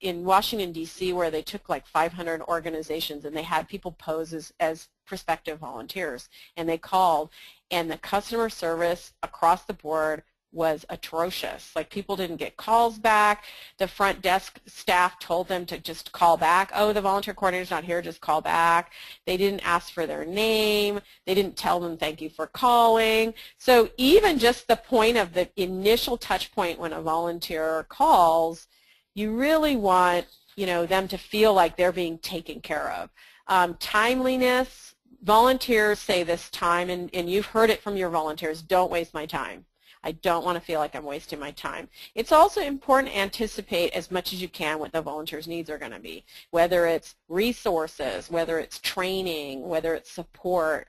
in Washington, D.C., where they took like 500 organizations and they had people pose as prospective volunteers, and they called, and the customer service across the board was atrocious. Like, people didn't get calls back. The front desk staff told them to just call back. Oh, the volunteer coordinator's not here, just call back. They didn't ask for their name. They didn't tell them thank you for calling. So even just the point of the initial touch point when a volunteer calls, you really want them to feel like they're being taken care of. Timeliness, volunteers say this time, and you've heard it from your volunteers, don't waste my time. I don't want to feel like I'm wasting my time. It's also important to anticipate as much as you can what the volunteers' needs are going to be, whether it's resources, whether it's training, whether it's support,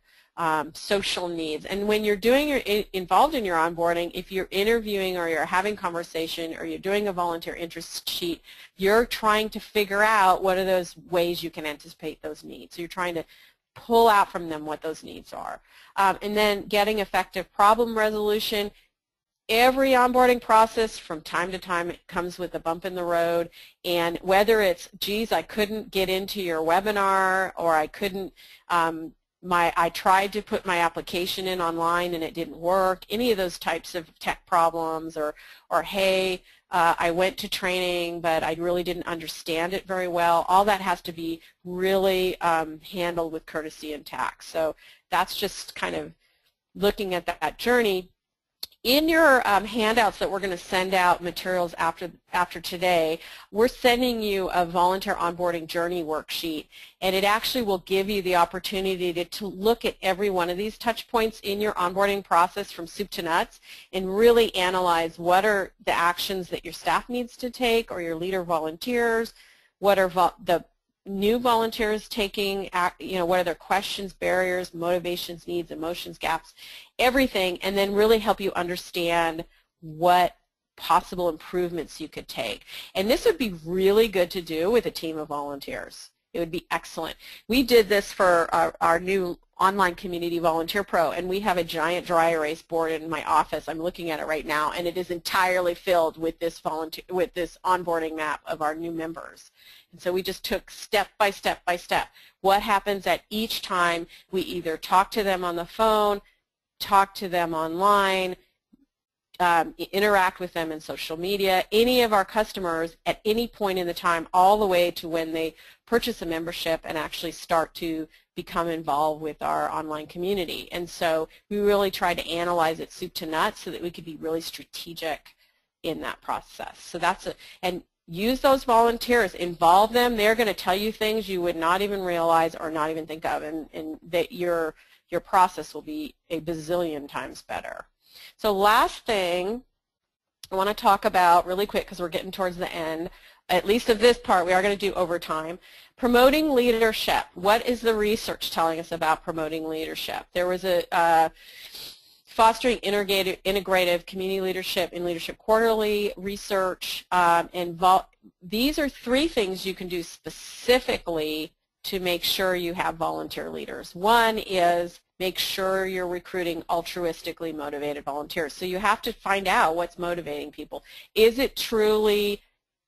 social needs. And when you're involved in your onboarding, if you're interviewing or you're having conversation or you're doing a volunteer interest sheet, you're trying to figure out what are those ways you can anticipate those needs. So you're trying to pull out from them what those needs are. And then getting effective problem resolution. Every onboarding process from time to time it comes with a bump in the road, and whether it's, geez, I couldn't get into your webinar, or I couldn't I tried to put my application in online and it didn't work, any of those types of tech problems, or hey, I went to training but I really didn't understand it very well. All that has to be really handled with courtesy and tact. So that's just kind of looking at that journey. In your handouts that we're going to send out materials after today, we're sending you a volunteer onboarding journey worksheet, and it actually will give you the opportunity to look at every one of these touch points in your onboarding process from soup to nuts and really analyze what are the actions that your staff needs to take or your leader volunteers, what are the new volunteers taking, what are their questions, barriers, motivations, needs, emotions, gaps, everything, and then really help you understand what possible improvements you could take. And this would be really good to do with a team of volunteers. It would be excellent. We did this for our new online community volunteer pro, and we have a giant dry erase board in my office. I'm looking at it right now, and it is entirely filled with this onboarding map of our new members. And so we just took step by step by step. What happens at each time we either talk to them on the phone, talk to them online, interact with them in social media, any of our customers at any point in the time, all the way to when they purchase a membership and actually start to become involved with our online community. And so we really tried to analyze it soup to nuts so that we could be really strategic in that process. So that's it. And use those volunteers, involve them. They're going to tell you things you would not even realize or not even think of, and that your process will be a bazillion times better. So last thing I want to talk about really quick, because we're getting towards the end, at least of this part, we are going to do overtime. Promoting leadership. What is the research telling us about promoting leadership? There was a Fostering Integrative Community Leadership in Leadership Quarterly research. These are 3 things you can do specifically to make sure you have volunteer leaders. One is make sure you're recruiting altruistically motivated volunteers. So you have to find out what's motivating people. Is it truly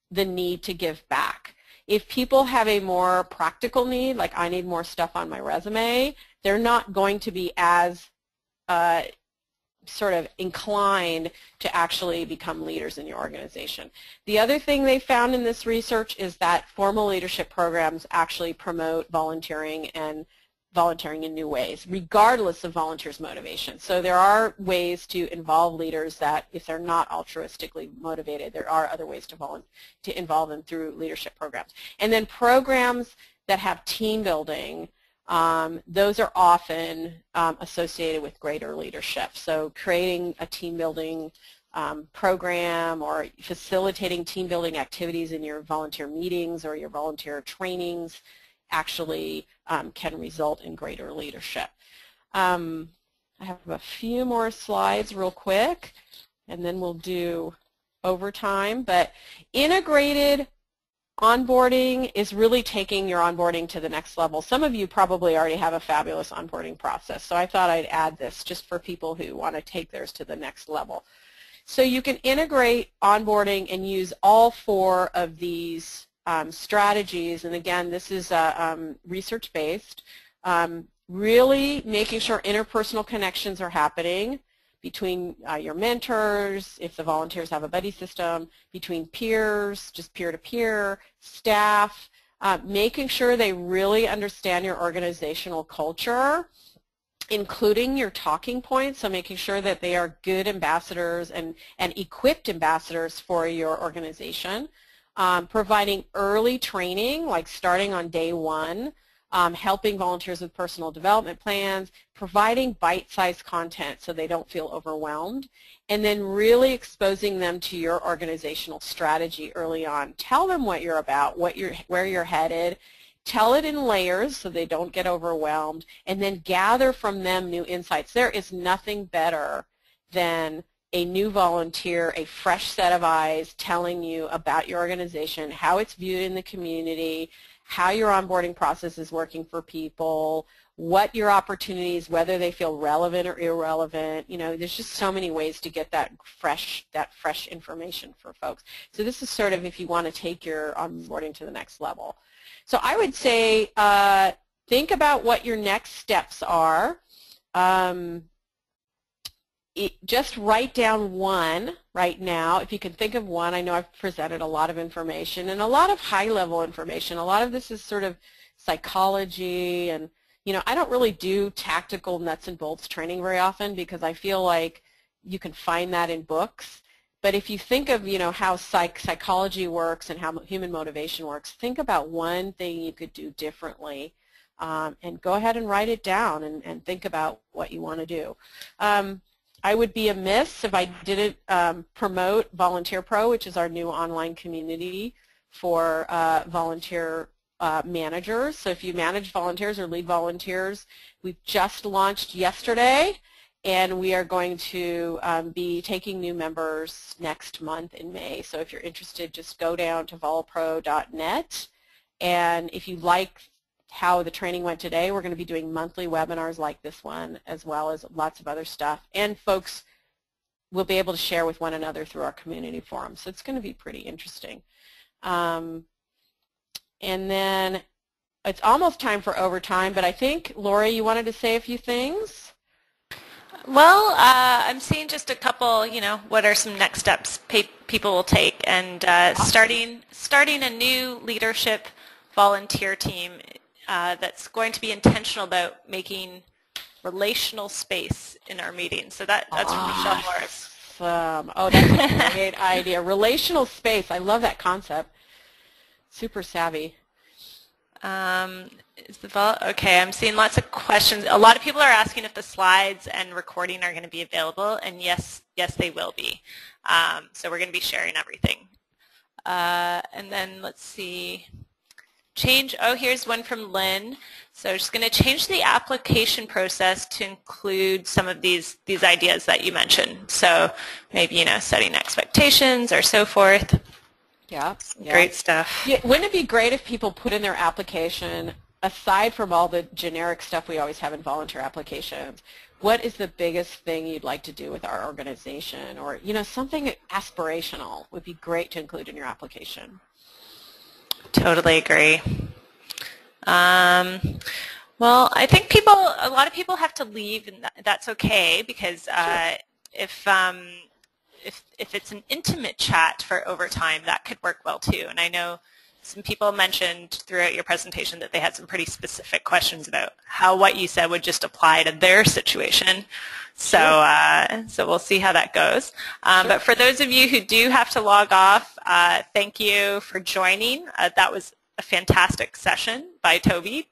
the need to give back? If people have a more practical need, like I need more stuff on my resume, they're not going to be as sort of inclined to actually become leaders in your organization. The other thing they found in this research is that formal leadership programs actually promote volunteering and volunteering in new ways, regardless of volunteers' motivation. So there are ways to involve leaders that, if they're not altruistically motivated, there are other ways to involve them through leadership programs. And then programs that have team building, those are often associated with greater leadership. So creating a team building program or facilitating team building activities in your volunteer meetings or your volunteer trainings actually can result in greater leadership. I have a few more slides real quick, and then we'll do overtime. But integrated onboarding is really taking your onboarding to the next level. Some of you probably already have a fabulous onboarding process, so I thought I'd add this just for people who want to take theirs to the next level. So you can integrate onboarding and use all 4 of these strategies, and again, this is research-based, really making sure interpersonal connections are happening between your mentors, if the volunteers have a buddy system, between peers, just peer-to-peer, staff, making sure they really understand your organizational culture, including your talking points, so making sure that they are good ambassadors and equipped ambassadors for your organization. Providing early training, like starting on day 1, helping volunteers with personal development plans, providing bite-sized content so they don't feel overwhelmed, and then really exposing them to your organizational strategy early on. Tell them what you're about, where you're headed. Tell it in layers so they don't get overwhelmed, and then gather from them new insights. There is nothing better than a new volunteer, a fresh set of eyes telling you about your organization, how it's viewed in the community, how your onboarding process is working for people, what your opportunities, whether they feel relevant or irrelevant. You know, there's just so many ways to get that fresh information for folks. So this is sort of if you want to take your onboarding to the next level. So I would say think about what your next steps are. Just write down one right now. If you can think of one, I know I've presented a lot of information and a lot of high-level information. A lot of this is sort of psychology, and I don't really do tactical nuts and bolts training very often because I feel like you can find that in books. But if you think of how psychology works and how human motivation works, think about one thing you could do differently, and go ahead and write it down and think about what you want to do. I would be amiss if I didn't promote Volunteer Pro, which is our new online community for volunteer managers. So if you manage volunteers or lead volunteers, we just launched yesterday, and we are going to be taking new members next month in May. So if you're interested, just go down to volpro.net, and if you like how the training went today, we're going to be doing monthly webinars like this one, as well as lots of other stuff. And folks will be able to share with one another through our community forum. So it's going to be pretty interesting. And then it's almost time for overtime, but I think, Lori, you wanted to say a few things? Well, I'm seeing just a couple, what are some next steps people will take, and starting a new leadership volunteer team that's going to be intentional about making relational space in our meetings. So that's from Michelle Morris. Oh, that's a great idea. Relational space. I love that concept. Super savvy. Okay, I'm seeing lots of questions. A lot of people are asking if the slides and recording are going to be available, and yes, they will be. So we're going to be sharing everything. And then let's see. Here's one from Lynn. So just going to change the application process to include some of these ideas that you mentioned. So maybe, setting expectations or so forth. Yeah. Great stuff. Yeah, wouldn't it be great if people put in their application, aside from all the generic stuff we always have in volunteer applications, what is the biggest thing you'd like to do with our organization? Or, something aspirational would be great to include in your application. Totally agree. Well, I think a lot of people have to leave, and that's okay, because if it's an intimate chat for overtime, that could work well too. And I know some people mentioned throughout your presentation that they had some pretty specific questions about how what you said would just apply to their situation. So, so we'll see how that goes. But for those of you who do have to log off, thank you for joining. That was a fantastic session by Tobi.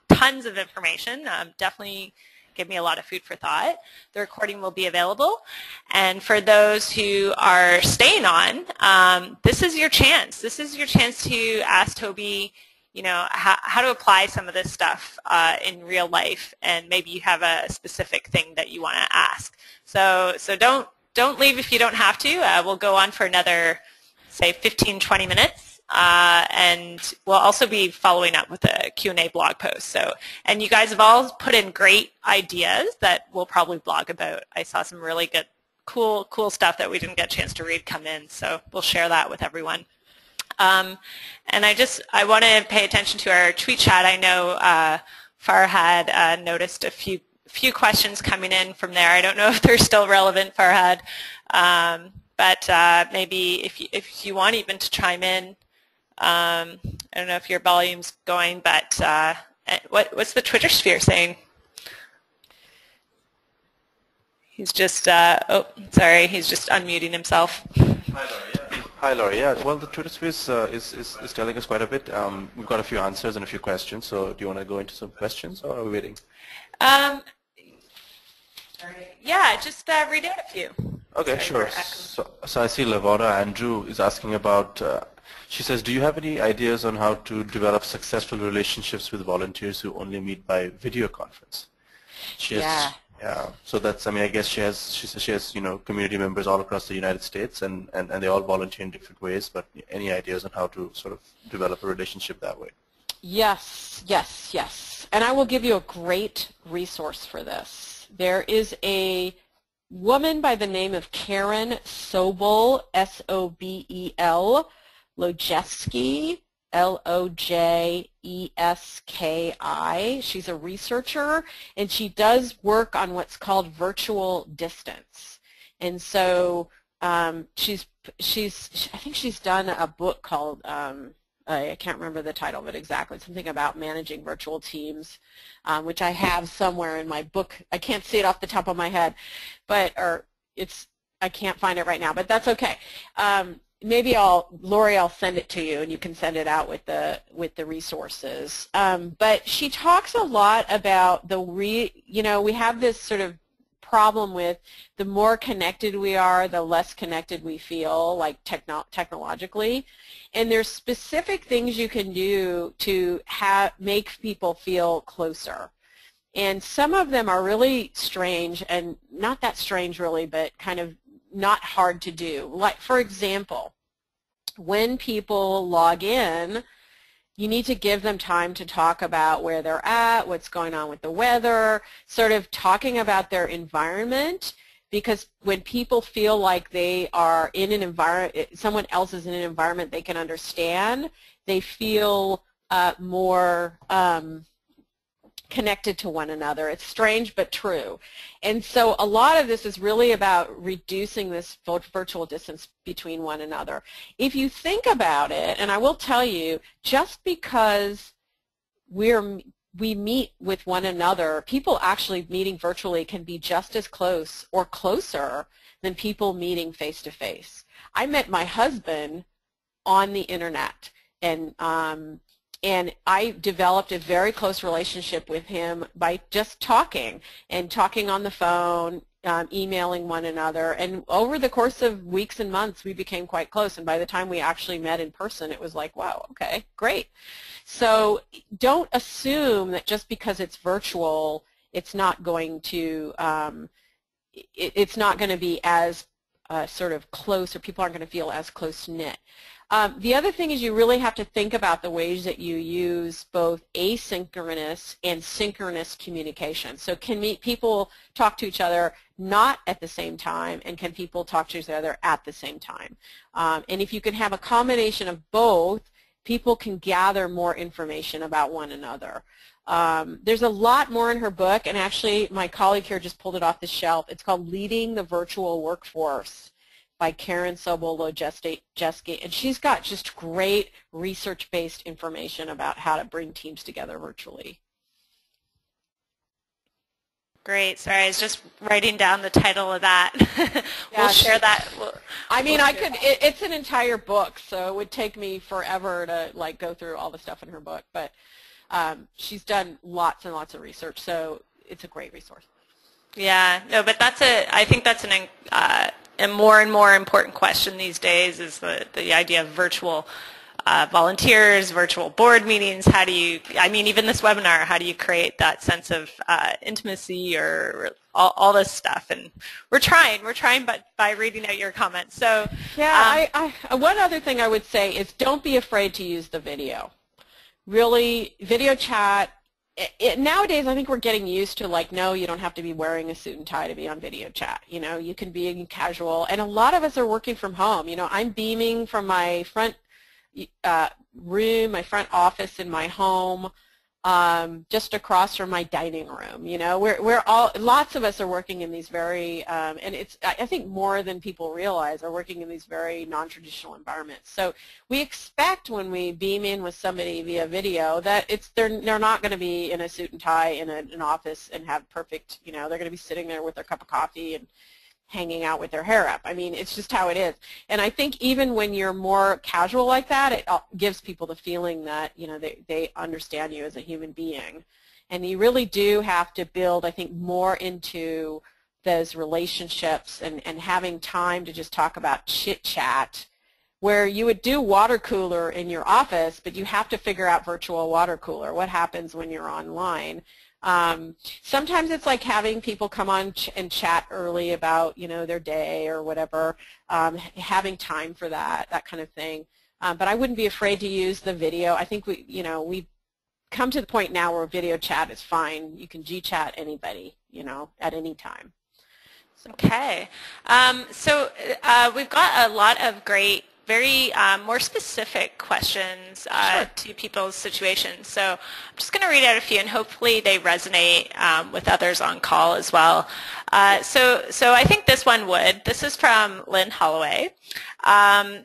Tons of information. Definitely gave me a lot of food for thought. The recording will be available. And for those who are staying on, this is your chance. This is your chance to ask Tobi, how to apply some of this stuff in real life, and maybe you have a specific thing that you want to ask. So don't leave if you don't have to. We'll go on for another, say, 15, 20 minutes. And we'll also be following up with a Q&A blog post. And you guys have all put in great ideas that we'll probably blog about. I saw some really good, cool stuff that we didn't get a chance to read come in, so we'll share that with everyone. And I want to pay attention to our tweet chat. I know Farhad noticed a few questions coming in from there. I don't know if they're still relevant, Farhad, but maybe if you want even to chime in. I don't know if your volume's going, but what's the Twitter sphere saying? He's just, he's just unmuting himself. Hi, Laurie. Yeah, well, the Twitter space is telling us quite a bit. We've got a few answers and a few questions, so do you want to go into some questions, or are we waiting? Yeah, just read out a few. Okay, sure. So I see Lavona Andrew is asking about, she says, do you have any ideas on how to develop successful relationships with volunteers who only meet by video conference? Yeah. So that's, I guess she says she has, community members all across the United States, and they all volunteer in different ways, but any ideas on how to sort of develop a relationship that way? Yes. And I will give you a great resource for this. There is a woman by the name of Karen Sobel, S-O-B-E-L, Lojeski. Lojeski. She's a researcher, and she does work on what's called virtual distance. And so I think she's done a book called, I can't remember the title of it exactly, something about managing virtual teams, which I have somewhere in my book. I can't see it off the top of my head, but I can't find it right now, but that's okay. Maybe Lori, I'll send it to you, and you can send it out with the resources. But she talks a lot about we have this sort of problem with the more connected we are, the less connected we feel, like technologically. And there's specific things you can do to make people feel closer. And some of them are really strange, and not that strange really, but kind of not hard to do. Like, for example, when people log in, you need to give them time to talk about where they're at, what's going on with the weather, sort of talking about their environment, because when people feel like they are in an environment, someone else is in an environment they can understand, they feel more connected to one another. It's strange but true. And so a lot of this is really about reducing this virtual distance between one another. If you think about it, and I will tell you, just because we meet with one another, people actually meeting virtually can be just as close or closer than people meeting face-to-face. I met my husband on the internet, and I developed a very close relationship with him by just talking on the phone, emailing one another, and over the course of weeks and months we became quite close, and by the time we actually met in person it was like, wow, okay, great. So don't assume that just because it's virtual it's not going to be as sort of close, or people aren't going to feel as close-knit. The other thing is you really have to think about the ways that you use both asynchronous and synchronous communication. So can people talk to each other not at the same time, and can people talk to each other at the same time? And if you can have a combination of both, people can gather more information about one another. There's a lot more in her book, and actually my colleague here just pulled it off the shelf. It's called Leading the Virtual Workforce by Karen Sobol-Lojeski, and she's got just great research-based information about how to bring teams together virtually. Great. Sorry, I was just writing down the title of that. We'll share that. It's an entire book, so it would take me forever to go through all the stuff in her book, but she's done lots and lots of research, so it's a great resource. Yeah, no, but I think that's a more and more important question these days, is the idea of virtual volunteers, virtual board meetings. How do you, even this webinar, how do you create that sense of intimacy or all this stuff? And we're trying but by reading out your comments. So yeah, one other thing I would say is don't be afraid to use the video. Really, video chat, nowadays I think we're getting used to no, you don't have to be wearing a suit and tie to be on video chat. You can be casual, and a lot of us are working from home. I'm beaming from my front room, my front office in my home, just across from my dining room. Lots of us are working in these very, and I think more than people realize, are working in these very non-traditional environments. So we expect when we beam in with somebody via video that they're not going to be in a suit and tie in an office and have perfect, they're going to be sitting there with their cup of coffee and hanging out with their hair up. It's just how it is. And I think even when you're more casual like that, it gives people the feeling that, they understand you as a human being. And you really do have to build, I think, more into those relationships and having time to just talk about chit-chat, where you would do water cooler in your office, but you have to figure out virtual water cooler. What happens when you're online? Sometimes it's like having people come on and chat early about, their day or whatever, having time for that kind of thing. But I wouldn't be afraid to use the video. I think we've come to the point now where video chat is fine. You can G-chat anybody, at any time. So. Okay. So we've got a lot of great very more specific questions to people's situations. So I'm just going to read out a few, and hopefully they resonate with others on call as well. So I think this one would. This is from Lynn Holloway.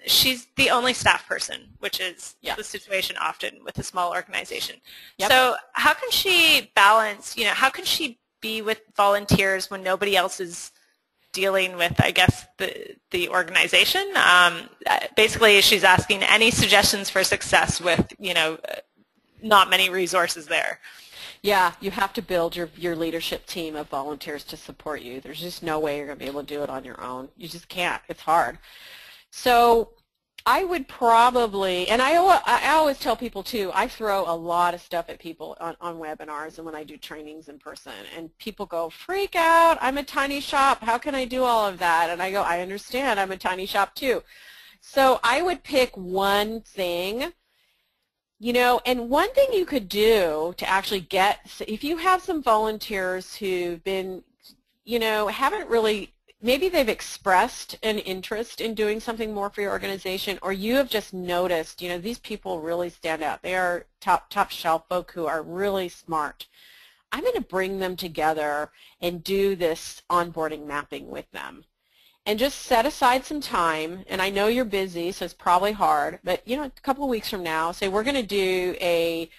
She's the only staff person, which is the situation often with a small organization. Yep. So how can she balance, how can she be with volunteers when nobody else is dealing with, I guess, the organization? Basically, she's asking any suggestions for success with, not many resources there. Yeah, you have to build your leadership team of volunteers to support you. There's just no way you're going to be able to do it on your own. You just can't. It's hard. So I would probably, and I always tell people too, I throw a lot of stuff at people on webinars and when I do trainings in person, and people go, freak out, I'm a tiny shop, how can I do all of that? And I go, I understand, I'm a tiny shop too. So I would pick one thing, and one thing you could do to actually get, if you have some volunteers who've been, haven't really, maybe they've expressed an interest in doing something more for your organization, or you have just noticed, these people really stand out. They are top shelf folk who are really smart. I'm going to bring them together and do this onboarding mapping with them. And just set aside some time, and I know you're busy, so it's probably hard, but a couple of weeks from now, say we're going to do a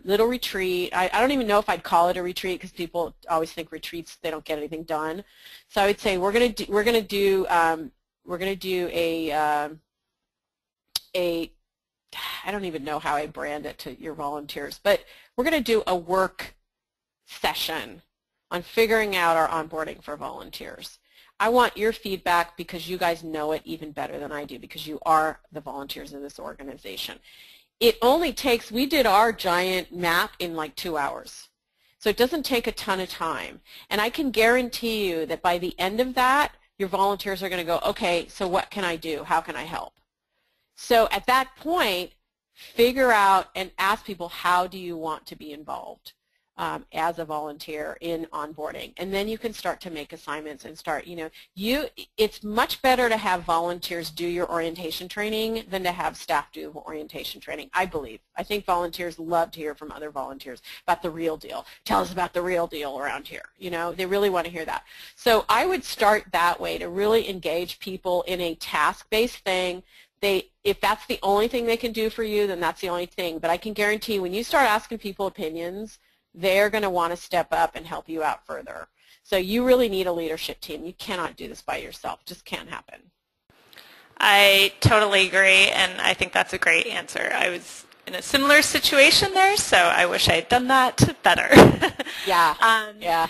little retreat. I don't even know if I'd call it a retreat because people always think retreats, they don't get anything done. So I would say we're going to do a I don't even know how I brand it to your volunteers, but we're going to do a work session on figuring out our onboarding for volunteers. I want your feedback because you guys know it even better than I do because you are the volunteers in this organization. It only takes, we did our giant map in like 2 hours. So it doesn't take a ton of time. And I can guarantee you that by the end of that, your volunteers are going to go, okay, so what can I do? How can I help? So at that point, figure out and ask people, how do you want to be involved as a volunteer in onboarding? And then you can start to make assignments and start, it's much better to have volunteers do your orientation training than to have staff do orientation training, I believe. I think volunteers love to hear from other volunteers about the real deal. Tell us about the real deal around here. They really want to hear that. So I would start that way to really engage people in a task-based thing. If that's the only thing they can do for you, then that's the only thing. But I can guarantee when you start asking people opinions, they're going to want to step up and help you out further. So you really need a leadership team. You cannot do this by yourself. It just can't happen. I totally agree, and I think that's a great answer. I was in a similar situation there, so I wish I had done that better. Yeah. Yeah.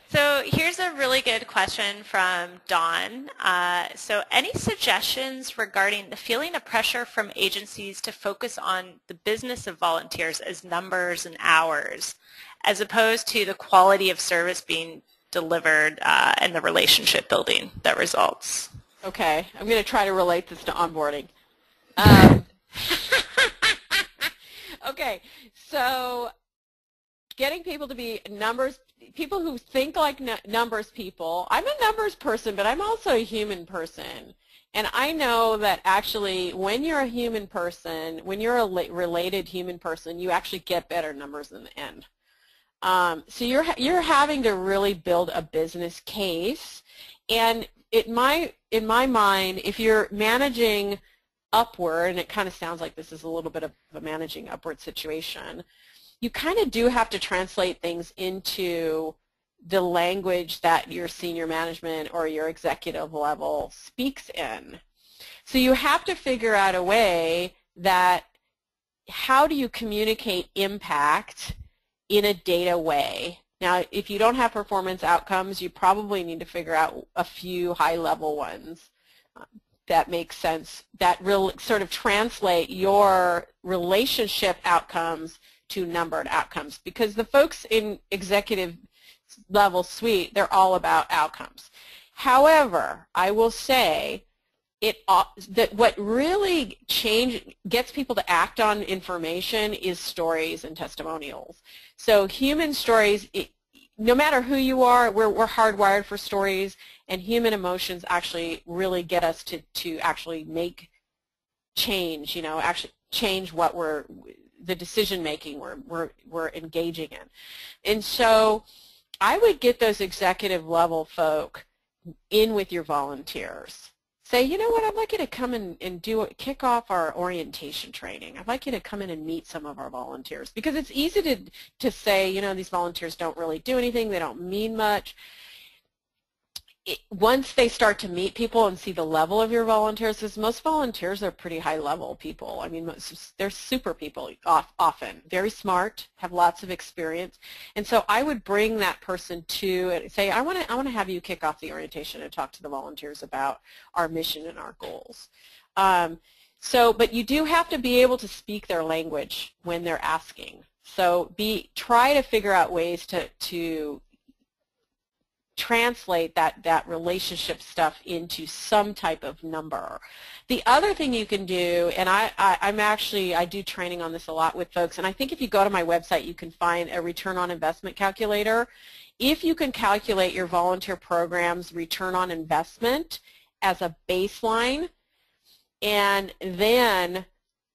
So here's a really good question from Dawn. So any suggestions regarding the feeling of pressure from agencies to focus on the business of volunteers as numbers and hours, as opposed to the quality of service being delivered and the relationship building that results? Okay, I'm going to try to relate this to onboarding. Okay, so getting people to be numbers, people who think like numbers people. I'm a numbers person, but I'm also a human person. And I know that actually when you're a human person, when you're a related human person, you actually get better numbers in the end. So you're having to really build a business case. And in my mind, if you're managing upward, and it kind of sounds like this is a little bit of a managing upward situation, you kind of do have to translate things into the language that your senior management or your executive level speaks in. So you have to figure out a way that how do you communicate impact in a data way. Now, if you don't have performance outcomes, you probably need to figure out a few high-level ones that make sense, that sort of translate your relationship outcomes to numbered outcomes, because the folks in executive level suite, they're all about outcomes. However, I will say that what really gets people to act on information is stories and testimonials. So human stories, no matter who you are, we're hardwired for stories, and human emotions actually really get us to actually make change, actually change what the decision making we're engaging in. And so I would get those executive level folk in with your volunteers. Say, you know what, I'd like you to come in and kick off our orientation training. I'd like you to come in and meet some of our volunteers, because it's easy to say, these volunteers don't really do anything, they don't mean much. Once they start to meet people and see the level of your volunteers, because most volunteers are pretty high level people. I mean, they're super people often, very smart, have lots of experience. And so I would bring that person to and say, I want to have you kick off the orientation and talk to the volunteers about our mission and our goals. But you do have to be able to speak their language when they're asking. So try to figure out ways to translate that relationship stuff into some type of number. The other thing you can do, and I do training on this a lot with folks, and I think if you go to my website you can find a return on investment calculator. If you can calculate your volunteer program's return on investment as a baseline and then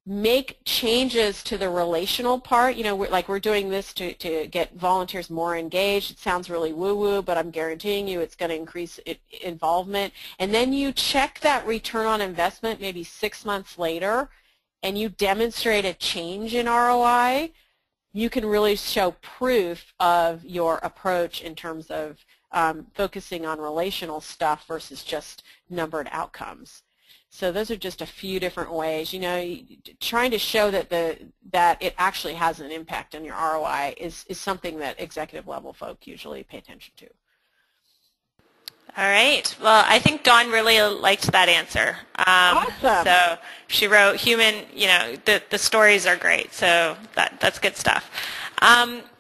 make changes to the relational part, we're doing this to get volunteers more engaged. It sounds really woo-woo, but I'm guaranteeing you it's going to increase involvement. And then you check that return on investment maybe 6 months later, and you demonstrate a change in ROI, you can really show proof of your approach in terms of focusing on relational stuff versus just numbered outcomes. So those are just a few different ways. Trying to show that it actually has an impact on your ROI is something that executive level folk usually pay attention to. All right. Well, I think Dawn really liked that answer. Awesome. So she wrote human, the stories are great. So that's good stuff.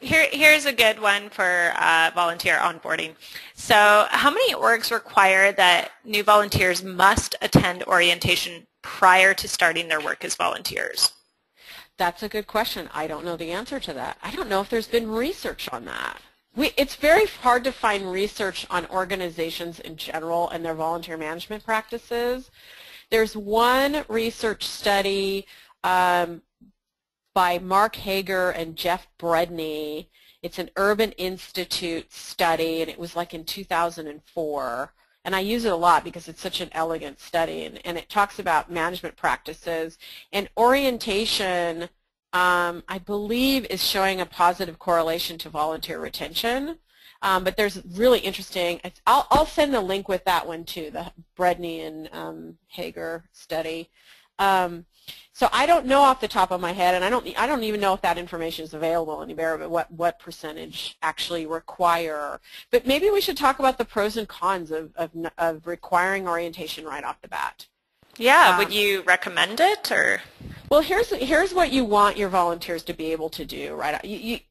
Here's a good one for volunteer onboarding. So how many orgs require that new volunteers must attend orientation prior to starting their work as volunteers? That's a good question. I don't know the answer to that. I don't know if there's been research on that. It's very hard to find research on organizations in general and their volunteer management practices. There's one research study by Mark Hager and Jeff Bredney. It's an Urban Institute study, and it was like in 2004. And I use it a lot because it's such an elegant study, and it talks about management practices. And orientation, I believe, is showing a positive correlation to volunteer retention. But there's really interesting, I'll send the link with that one too, the Bredney and Hager study. So I don't know off the top of my head, and I don't even know if that information is available anywhere, but what percentage actually require. But maybe we should talk about the pros and cons of requiring orientation right off the bat. Yeah, would you recommend it, or? Well, here's what you want your volunteers to be able to do, right?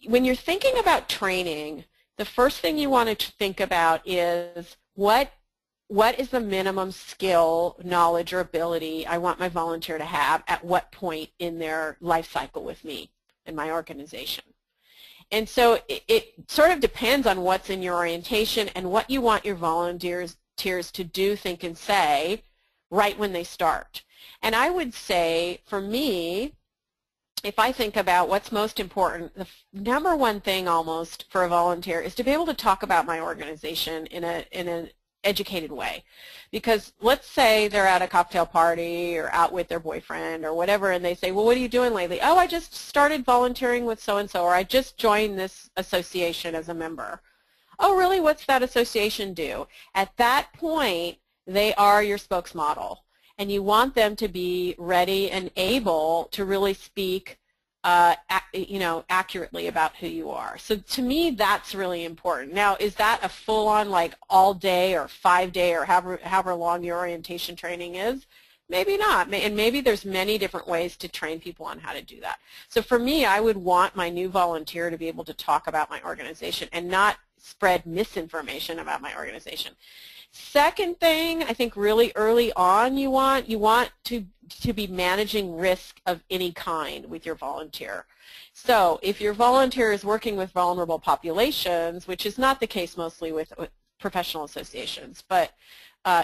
When you're thinking about training, the first thing you want to think about is what is the minimum skill, knowledge, or ability I want my volunteer to have at what point in their life cycle with me and my organization. And so it sort of depends on what's in your orientation and what you want your volunteers to do, think, and say right when they start. And I would say, for me, if I think about what's most important, the number one thing almost for a volunteer is to be able to talk about my organization in an educated way. Because let's say they're at a cocktail party or out with their boyfriend or whatever, and they say, well, what are you doing lately? Oh, I just started volunteering with so-and-so, or I just joined this association as a member. Oh, really? What's that association do? At that point, they are your spokesmodel, and you want them to be ready and able to really speak accurately about who you are. So to me, that's really important. Now, is that a full-on, like, all day or 5-day or however long your orientation training is? Maybe not, and maybe there's many different ways to train people on how to do that. So for me, I would want my new volunteer to be able to talk about my organization and not spread misinformation about my organization. Second thing, I think really early on you want to be managing risk of any kind with your volunteer. So if your volunteer is working with vulnerable populations, which is not the case mostly with professional associations, but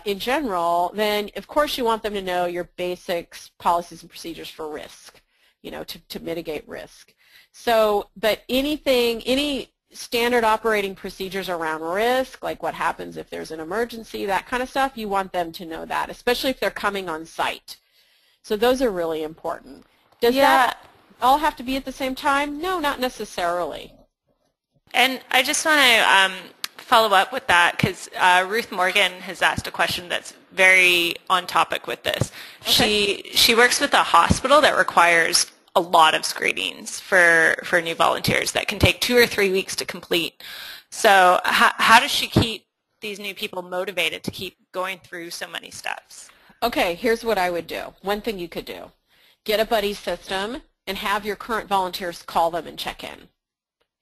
in general, then of course you want them to know your basics, policies, and procedures for risk, to mitigate risk. So, but any standard operating procedures around risk, like what happens if there's an emergency, that kind of stuff, you want them to know that, especially if they're coming on site. So those are really important. Does that all have to be at the same time? No, not necessarily. And I just want to follow up with that because Ruth Morgan has asked a question that's very on topic with this. Okay. She works with a hospital that requires a lot of screenings for new volunteers that can take 2 or 3 weeks to complete. So how does she keep these new people motivated to keep going through so many steps? Okay, here's what I would do. One thing you could do. Get a buddy system and have your current volunteers call them and check in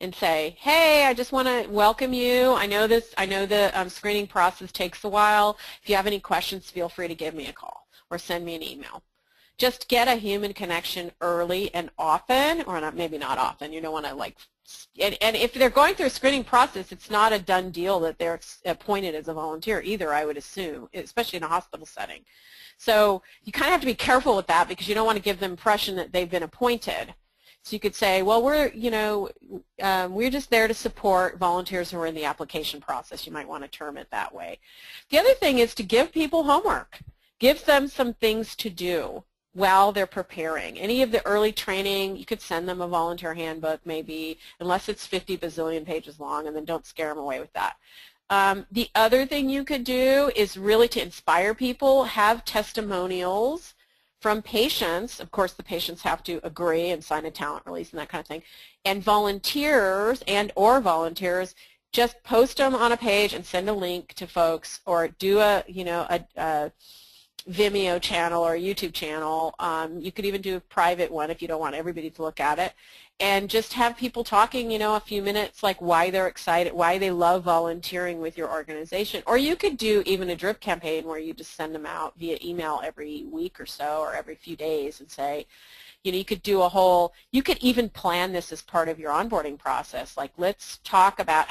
and say, hey, I just want to welcome you. I know the screening process takes a while. If you have any questions, feel free to give me a call or send me an email. Just get a human connection early and often, or not, maybe not often. You don't want to and if they're going through a screening process, it's not a done deal that they're appointed as a volunteer either, I would assume, especially in a hospital setting. So you kind of have to be careful with that because you don't want to give them the impression that they've been appointed. So you could say, well, we're just there to support volunteers who are in the application process. You might want to term it that way. The other thing is to give people homework. Give them some things to do while they're preparing. Any of the early training, you could send them a volunteer handbook maybe, unless it's 50 bazillion pages long, and then don't scare them away with that. The other thing you could do is really to inspire people, have testimonials from patients. Of course, the patients have to agree and sign a talent release and that kind of thing. And volunteers or volunteers, just post them on a page and send a link to folks, or do a Vimeo channel or a YouTube channel. You could even do a private one if you don't want everybody to look at it. And just have people talking, a few minutes, like why they're excited, why they love volunteering with your organization. Or you could do even a drip campaign where you just send them out via email every week or so, or every few days, and say, you could do you could even plan this as part of your onboarding process. Like, let's talk about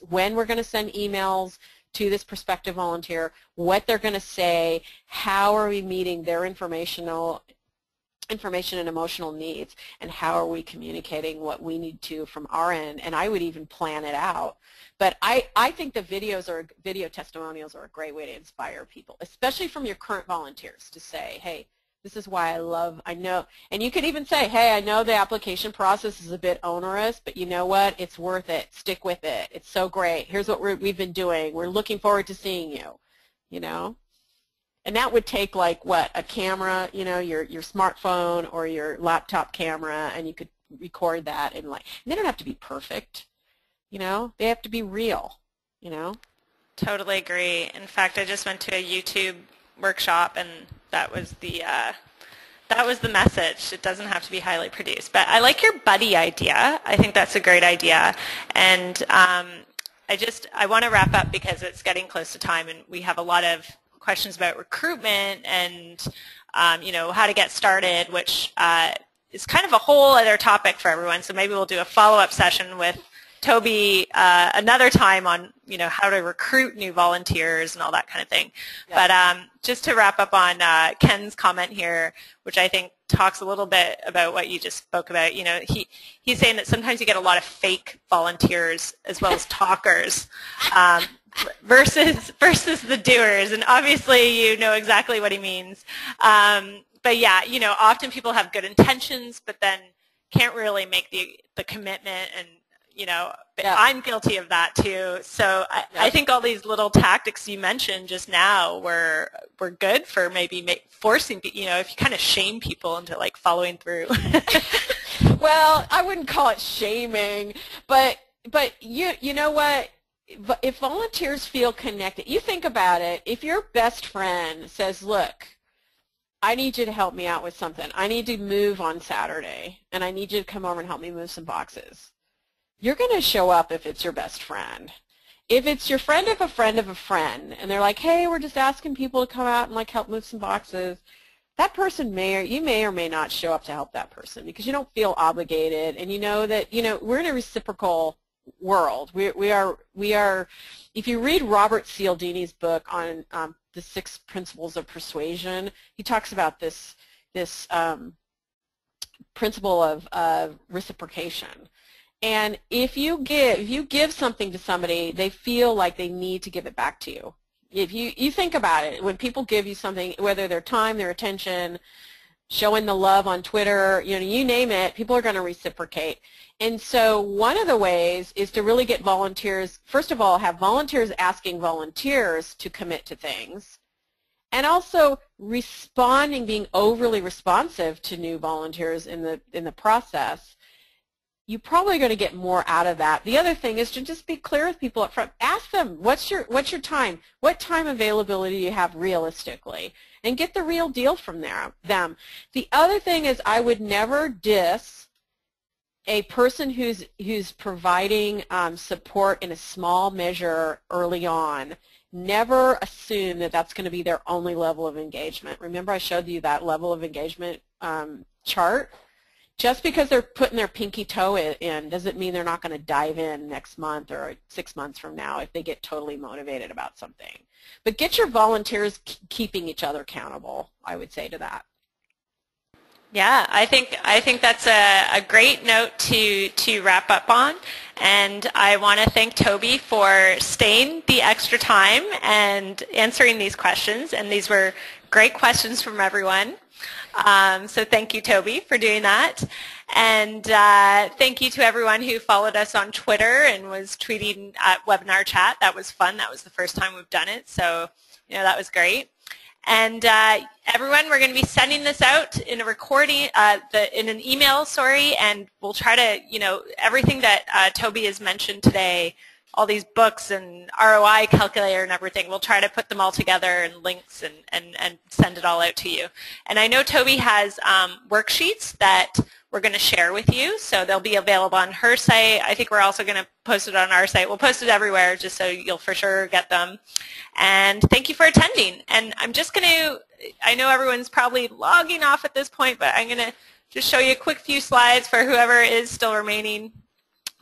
when we're going to send emails to this prospective volunteer, what they're going to say, how are we meeting their information and emotional needs, and how are we communicating what we need to from our end. And I would even plan it out. But I think the video testimonials are a great way to inspire people, especially from your current volunteers, to say, hey, this is why I know, and you could even say, hey, I know the application process is a bit onerous, but you know what, it's worth it, stick with it, it's so great, here's what we've been doing, we're looking forward to seeing you, And that would take a camera, your smartphone or your laptop camera, and you could record that, and they don't have to be perfect, they have to be real, Totally agree. In fact, I just went to a YouTube workshop, and that was the message. It doesn't have to be highly produced. But I like your buddy idea. I think that's a great idea. And I want to wrap up because it's getting close to time, and we have a lot of questions about recruitment and how to get started, which is kind of a whole other topic for everyone. So maybe we'll do a follow-up session with Tobi another time on how to recruit new volunteers and all that kind of thing. Yeah. But just to wrap up on Ken's comment here, which I think talks a little bit about what you just spoke about. He's saying that sometimes you get a lot of fake volunteers as well as talkers versus the doers, and obviously you know exactly what he means. But yeah, often people have good intentions, but then can't really make the commitment, and yeah. I'm guilty of that too. So I think all these little tactics you mentioned just now were good for maybe forcing, if you kind of shame people into following through. Well, I wouldn't call it shaming, but you know what? If volunteers feel connected, you think about it. If your best friend says, look, I need you to help me out with something. I need to move on Saturday, and I need you to come over and help me move some boxes. You're going to show up if it's your best friend. If it's your friend of a friend of a friend, and they're like, hey, we're just asking people to come out and help move some boxes, that person you may or may not show up to help that person because you don't feel obligated, and you know that we're in a reciprocal world. We are. If you read Robert Cialdini's book on the 6 principles of persuasion, he talks about this principle of reciprocation. And if you give something to somebody, they feel like they need to give it back to you. If you think about it, when people give you something, whether their time, their attention, showing the love on Twitter, you name it, people are going to reciprocate. And so one of the ways is to really get volunteers, first of all, have volunteers asking volunteers to commit to things, and also responding, being overly responsive to new volunteers in the process. You're probably going to get more out of that. The other thing is to just be clear with people up front. Ask them, what's your time? What time availability do you have realistically? And get the real deal from them. The other thing is I would never diss a person who's providing support in a small measure early on. Never assume that that's going to be their only level of engagement. Remember I showed you that level of engagement chart? Just because they're putting their pinky toe in doesn't mean they're not going to dive in next month or 6 months from now if they get totally motivated about something. But get your volunteers keeping each other accountable, I would say to that. Yeah, I think that's a great note to wrap up on, and I want to thank Tobi for staying the extra time and answering these questions, and these were great questions from everyone. So thank you, Tobi, for doing that. And thank you to everyone who followed us on Twitter and was tweeting at webinar chat. That was fun. That was the first time we've done it. So, that was great. And everyone, we're going to be sending this out in a recording, in an email, and we'll try to, everything that Tobi has mentioned today, all these books and ROI calculator and everything, we'll try to put them all together and links and send it all out to you. And I know Tobi has worksheets that we're going to share with you, so they'll be available on her site. I think we're also going to post it on our site. We'll post it everywhere just so you'll for sure get them. And thank you for attending. And I'm just going to, I know everyone's probably logging off at this point, but I'm going to just show you a quick few slides for whoever is still remaining.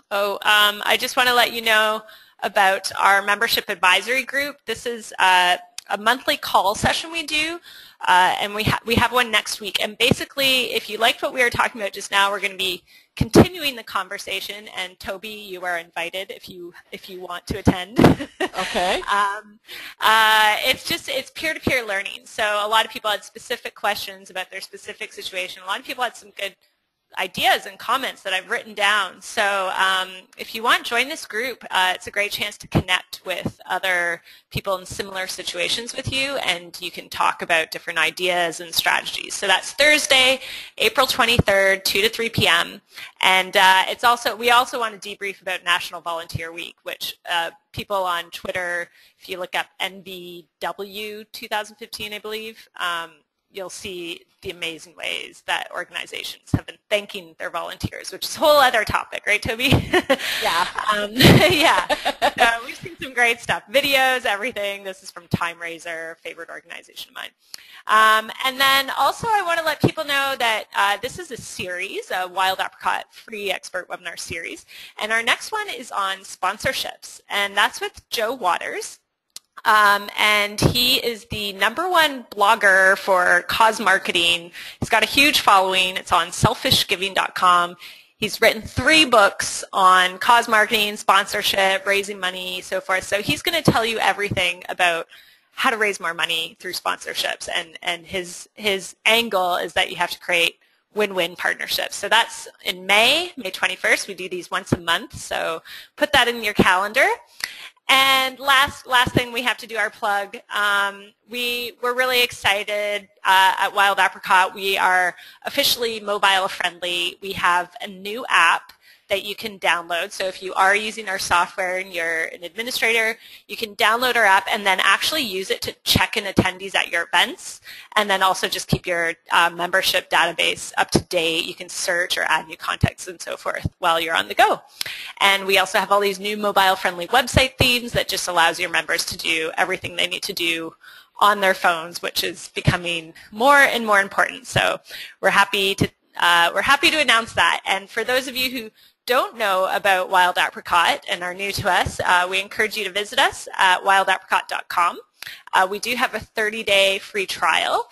I just want to let you know about our membership advisory group. This is a monthly call session we do, and we have one next week. And basically, if you liked what we were talking about just now, we're going to be continuing the conversation. And Tobi, you are invited if you want to attend. Okay. It's peer-to-peer learning. So a lot of people had specific questions about their specific situation. A lot of people had some good ideas and comments that I've written down. So if you want, join this group. It's a great chance to connect with other people in similar situations with you, and you can talk about different ideas and strategies. So that's Thursday, April 23rd, 2 to 3 p.m. And we also want to debrief about National Volunteer Week, which people on Twitter, if you look up NVW 2015, I believe, you'll see the amazing ways that organizations have been thanking their volunteers, which is a whole other topic, right, Tobi? Yeah. Yeah. We've seen some great stuff, videos, everything. This is from Time Raiser, favorite organization of mine. And then also I want to let people know that this is a series, a Wild Apricot free expert webinar series, and our next one is on sponsorships, and that's with Joe Waters. And he is the #1 blogger for cause marketing. He's got a huge following. It's on selfishgiving.com. He's written 3 books on cause marketing, sponsorship, raising money, so forth. So he's going to tell you everything about how to raise more money through sponsorships. And his angle is that you have to create win-win partnerships. So that's in May 21st. We do these once a month. So put that in your calendar. And last thing, we have to do our plug. We're really excited at Wild Apricot. We are officially mobile friendly. We have a new app that you can download. So if you are using our software and you're an administrator, you can download our app and then actually use it to check in attendees at your events, and then also just keep your membership database up to date. You can search or add new contacts and so forth while you're on the go. And we also have all these new mobile-friendly website themes that just allows your members to do everything they need to do on their phones, which is becoming more and more important. So we're happy to announce that. And for those of you who don't know about Wild Apricot and are new to us, we encourage you to visit us at wildapricot.com. We do have a 30-day free trial.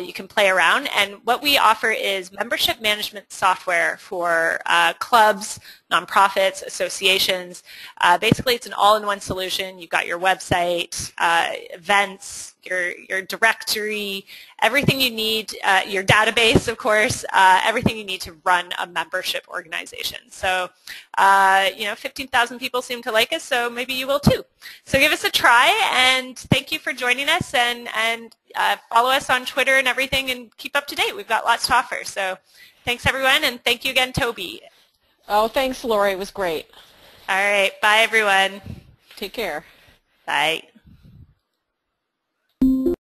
You can play around, and what we offer is membership management software for clubs, nonprofits, associations. Basically, it's an all-in-one solution. You've got your website, events, your directory, everything you need, your database, of course, everything you need to run a membership organization. So, 15,000 people seem to like us, so maybe you will too. So give us a try, and thank you for joining us, and follow us on Twitter and everything, and keep up to date. We've got lots to offer. So thanks, everyone, and thank you again, Tobi. Oh, thanks, Lori. It was great. All right. Bye, everyone. Take care. Bye.